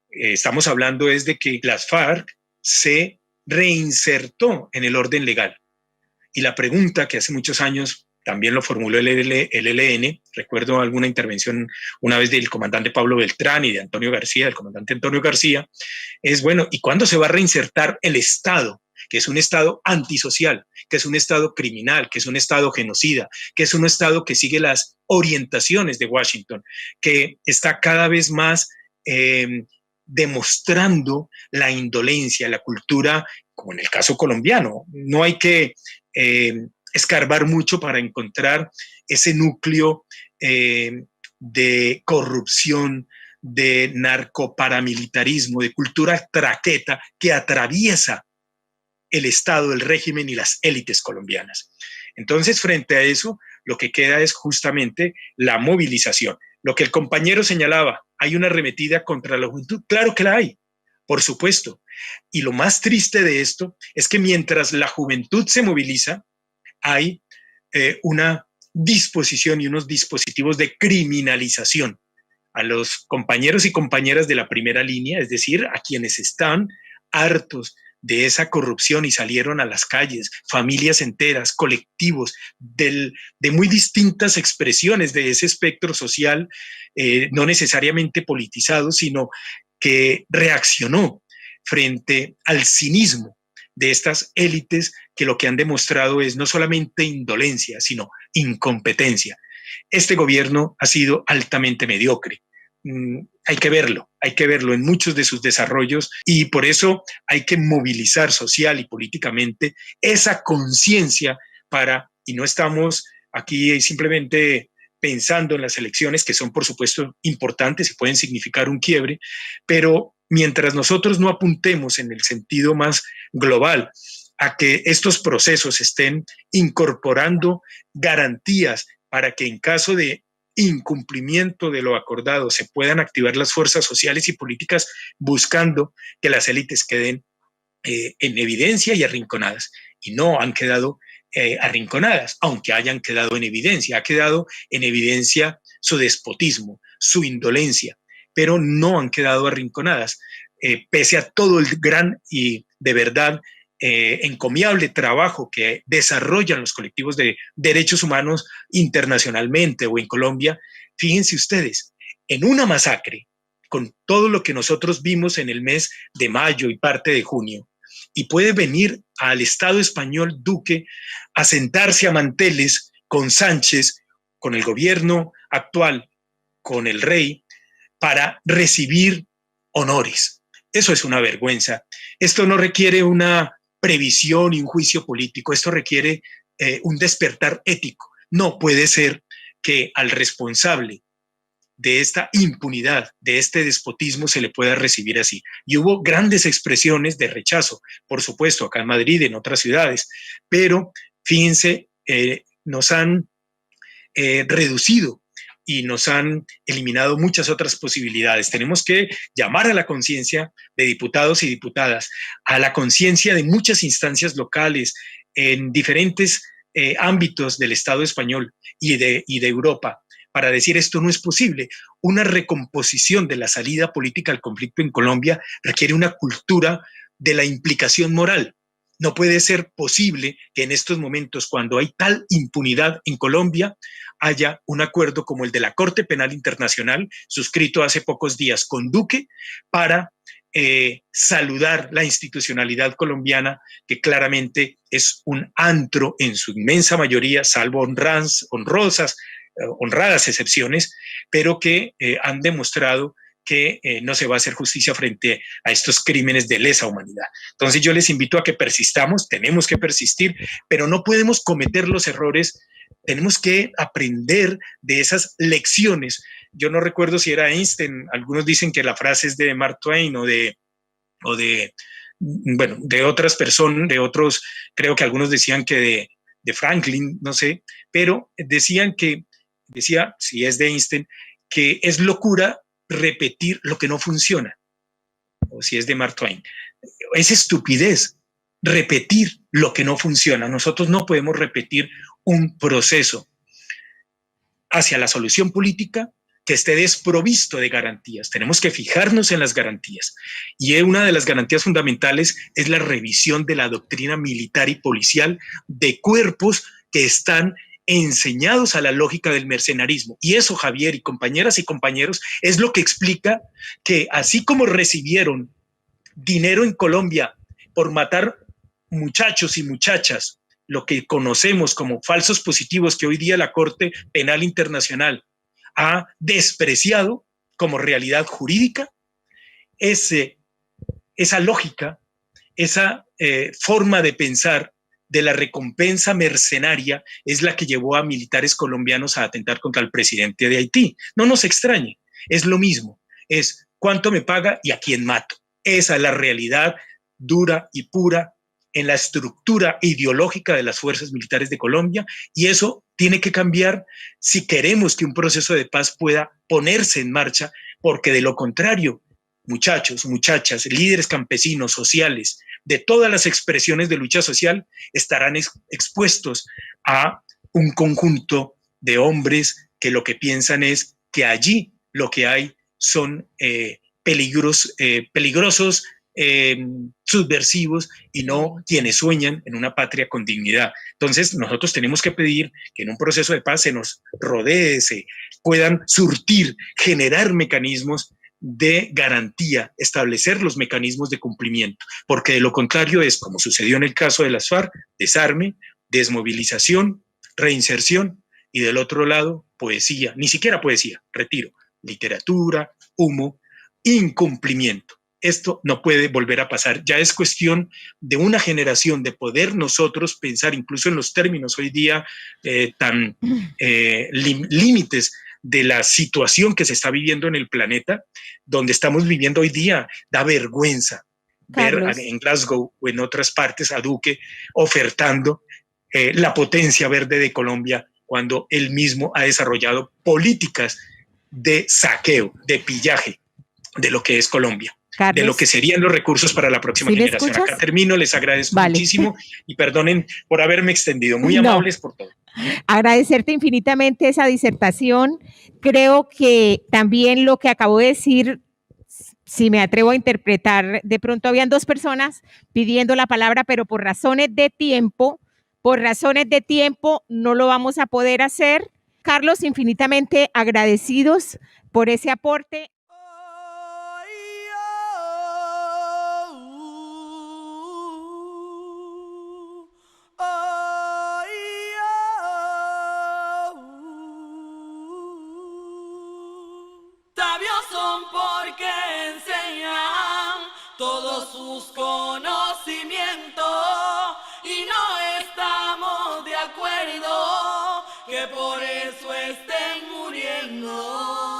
Estamos hablando es de que las FARC se reinsertó en el orden legal. Y la pregunta que hace muchos años también lo formuló el ELN, recuerdo alguna intervención una vez del comandante Pablo Beltrán y de Antonio García, del comandante Antonio García, es bueno, ¿y cuándo se va a reinsertar el Estado? Que es un Estado antisocial, que es un Estado criminal, que es un Estado genocida, que es un Estado que sigue las orientaciones de Washington, que está cada vez más demostrando la indolencia, la cultura, como en el caso colombiano. No hay que escarbar mucho para encontrar ese núcleo de corrupción, de narcoparamilitarismo, de cultura traqueta que atraviesa el Estado, el régimen y las élites colombianas. Entonces, frente a eso, lo que queda es justamente la movilización. Lo que el compañero señalaba, hay una arremetida contra la juventud. Claro que la hay, por supuesto. Y lo más triste de esto es que mientras la juventud se moviliza, hay una disposición y unos dispositivos de criminalización a los compañeros y compañeras de la primera línea, es decir, a quienes están hartos de esa corrupción y salieron a las calles, familias enteras, colectivos, de muy distintas expresiones de ese espectro social, no necesariamente politizado, sino que reaccionó frente al cinismo de estas élites que lo que han demostrado es no solamente indolencia, sino incompetencia. Este gobierno ha sido altamente mediocre. Hay que verlo en muchos de sus desarrollos, y por eso hay que movilizar social y políticamente esa conciencia y no estamos aquí simplemente pensando en las elecciones, que son por supuesto importantes y pueden significar un quiebre, pero mientras nosotros no apuntemos en el sentido más global a que estos procesos estén incorporando garantías para que en caso de incumplimiento de lo acordado se puedan activar las fuerzas sociales y políticas buscando que las élites queden en evidencia y arrinconadas. Y no han quedado arrinconadas, aunque hayan quedado en evidencia. Ha quedado en evidencia su despotismo, su indolencia, pero no han quedado arrinconadas, pese a todo el gran y de verdad encomiable trabajo que desarrollan los colectivos de derechos humanos internacionalmente o en Colombia, fíjense ustedes, en una masacre, con todo lo que nosotros vimos en el mes de mayo y parte de junio, y puede venir al Estado español Duque a sentarse a manteles con Sánchez, con el gobierno actual, con el rey, para recibir honores. Eso es una vergüenza. Esto no requiere una previsión y un juicio político, esto requiere un despertar ético. No puede ser que al responsable de esta impunidad, de este despotismo, se le pueda recibir así. Y hubo grandes expresiones de rechazo, por supuesto, acá en Madrid, en otras ciudades, pero fíjense, nos han reducido y nos han eliminado muchas otras posibilidades. Tenemos que llamar a la conciencia de diputados y diputadas, a la conciencia de muchas instancias locales en diferentes ámbitos del Estado español y de Europa, para decir esto no es posible. Una recomposición de la salida política al conflicto en Colombia requiere una cultura de la implicación moral. No puede ser posible que en estos momentos, cuando hay tal impunidad en Colombia, haya un acuerdo como el de la Corte Penal Internacional, suscrito hace pocos días con Duque, para saludar la institucionalidad colombiana, que claramente es un antro en su inmensa mayoría, salvo honradas excepciones, pero que han demostrado que no se va a hacer justicia frente a estos crímenes de lesa humanidad. Entonces yo les invito a que persistamos, tenemos que persistir, pero no podemos cometer los errores, tenemos que aprender de esas lecciones. Yo no recuerdo si era Einstein, algunos dicen que la frase es de Mark Twain o de otras personas, de otros, creo que algunos decían que de Franklin, no sé, pero decía, si es de Einstein, que es locura repetir lo que no funciona, o si es de Mark Twain, es estupidez repetir lo que no funciona. Nosotros no podemos repetir un proceso hacia la solución política que esté desprovisto de garantías. Tenemos que fijarnos en las garantías, y una de las garantías fundamentales es la revisión de la doctrina militar y policial de cuerpos que están enseñados a la lógica del mercenarismo. Y eso, Javier y compañeras y compañeros, es lo que explica que así como recibieron dinero en Colombia por matar muchachos y muchachas, lo que conocemos como falsos positivos, que hoy día la Corte Penal Internacional ha despreciado como realidad jurídica, esa lógica, esa forma de pensar de la recompensa mercenaria es la que llevó a militares colombianos a atentar contra el presidente de Haití. No nos extrañe, es lo mismo, es cuánto me paga y a quién mato. Esa es la realidad dura y pura en la estructura ideológica de las fuerzas militares de Colombia, y eso tiene que cambiar si queremos que un proceso de paz pueda ponerse en marcha, porque de lo contrario, muchachos, muchachas, líderes campesinos, sociales, de todas las expresiones de lucha social, estarán expuestos a un conjunto de hombres que lo que piensan es que allí lo que hay son peligrosos, subversivos, y no quienes sueñan en una patria con dignidad. Entonces nosotros tenemos que pedir que en un proceso de paz se nos rodee, se puedan surtir, generar mecanismos de garantía, establecer los mecanismos de cumplimiento, porque de lo contrario es, como sucedió en el caso de las FARC, desarme, desmovilización, reinserción, y del otro lado, poesía, ni siquiera poesía, retiro, literatura, humo, incumplimiento. Esto no puede volver a pasar. Ya es cuestión de una generación de poder nosotros pensar, incluso en los términos hoy día tan límites de la situación que se está viviendo en el planeta, donde estamos viviendo hoy día. Da vergüenza ver en Glasgow o en otras partes a Duque ofertando la potencia verde de Colombia, cuando él mismo ha desarrollado políticas de saqueo, de pillaje de lo que es Colombia. Carlos, de lo que serían los recursos para la próxima generación. Acá termino, les agradezco muchísimo y perdonen por haberme extendido. Muy amables por todo. Agradecerte infinitamente esa disertación. Creo que también lo que acabo de decir si me atrevo a interpretar, de pronto habían 2 personas pidiendo la palabra, pero por razones de tiempo no lo vamos a poder hacer. Carlos, infinitamente agradecidos por ese aporte. Sabios son porque enseñan todos sus conocimientos y no estamos de acuerdo que por eso estén muriendo.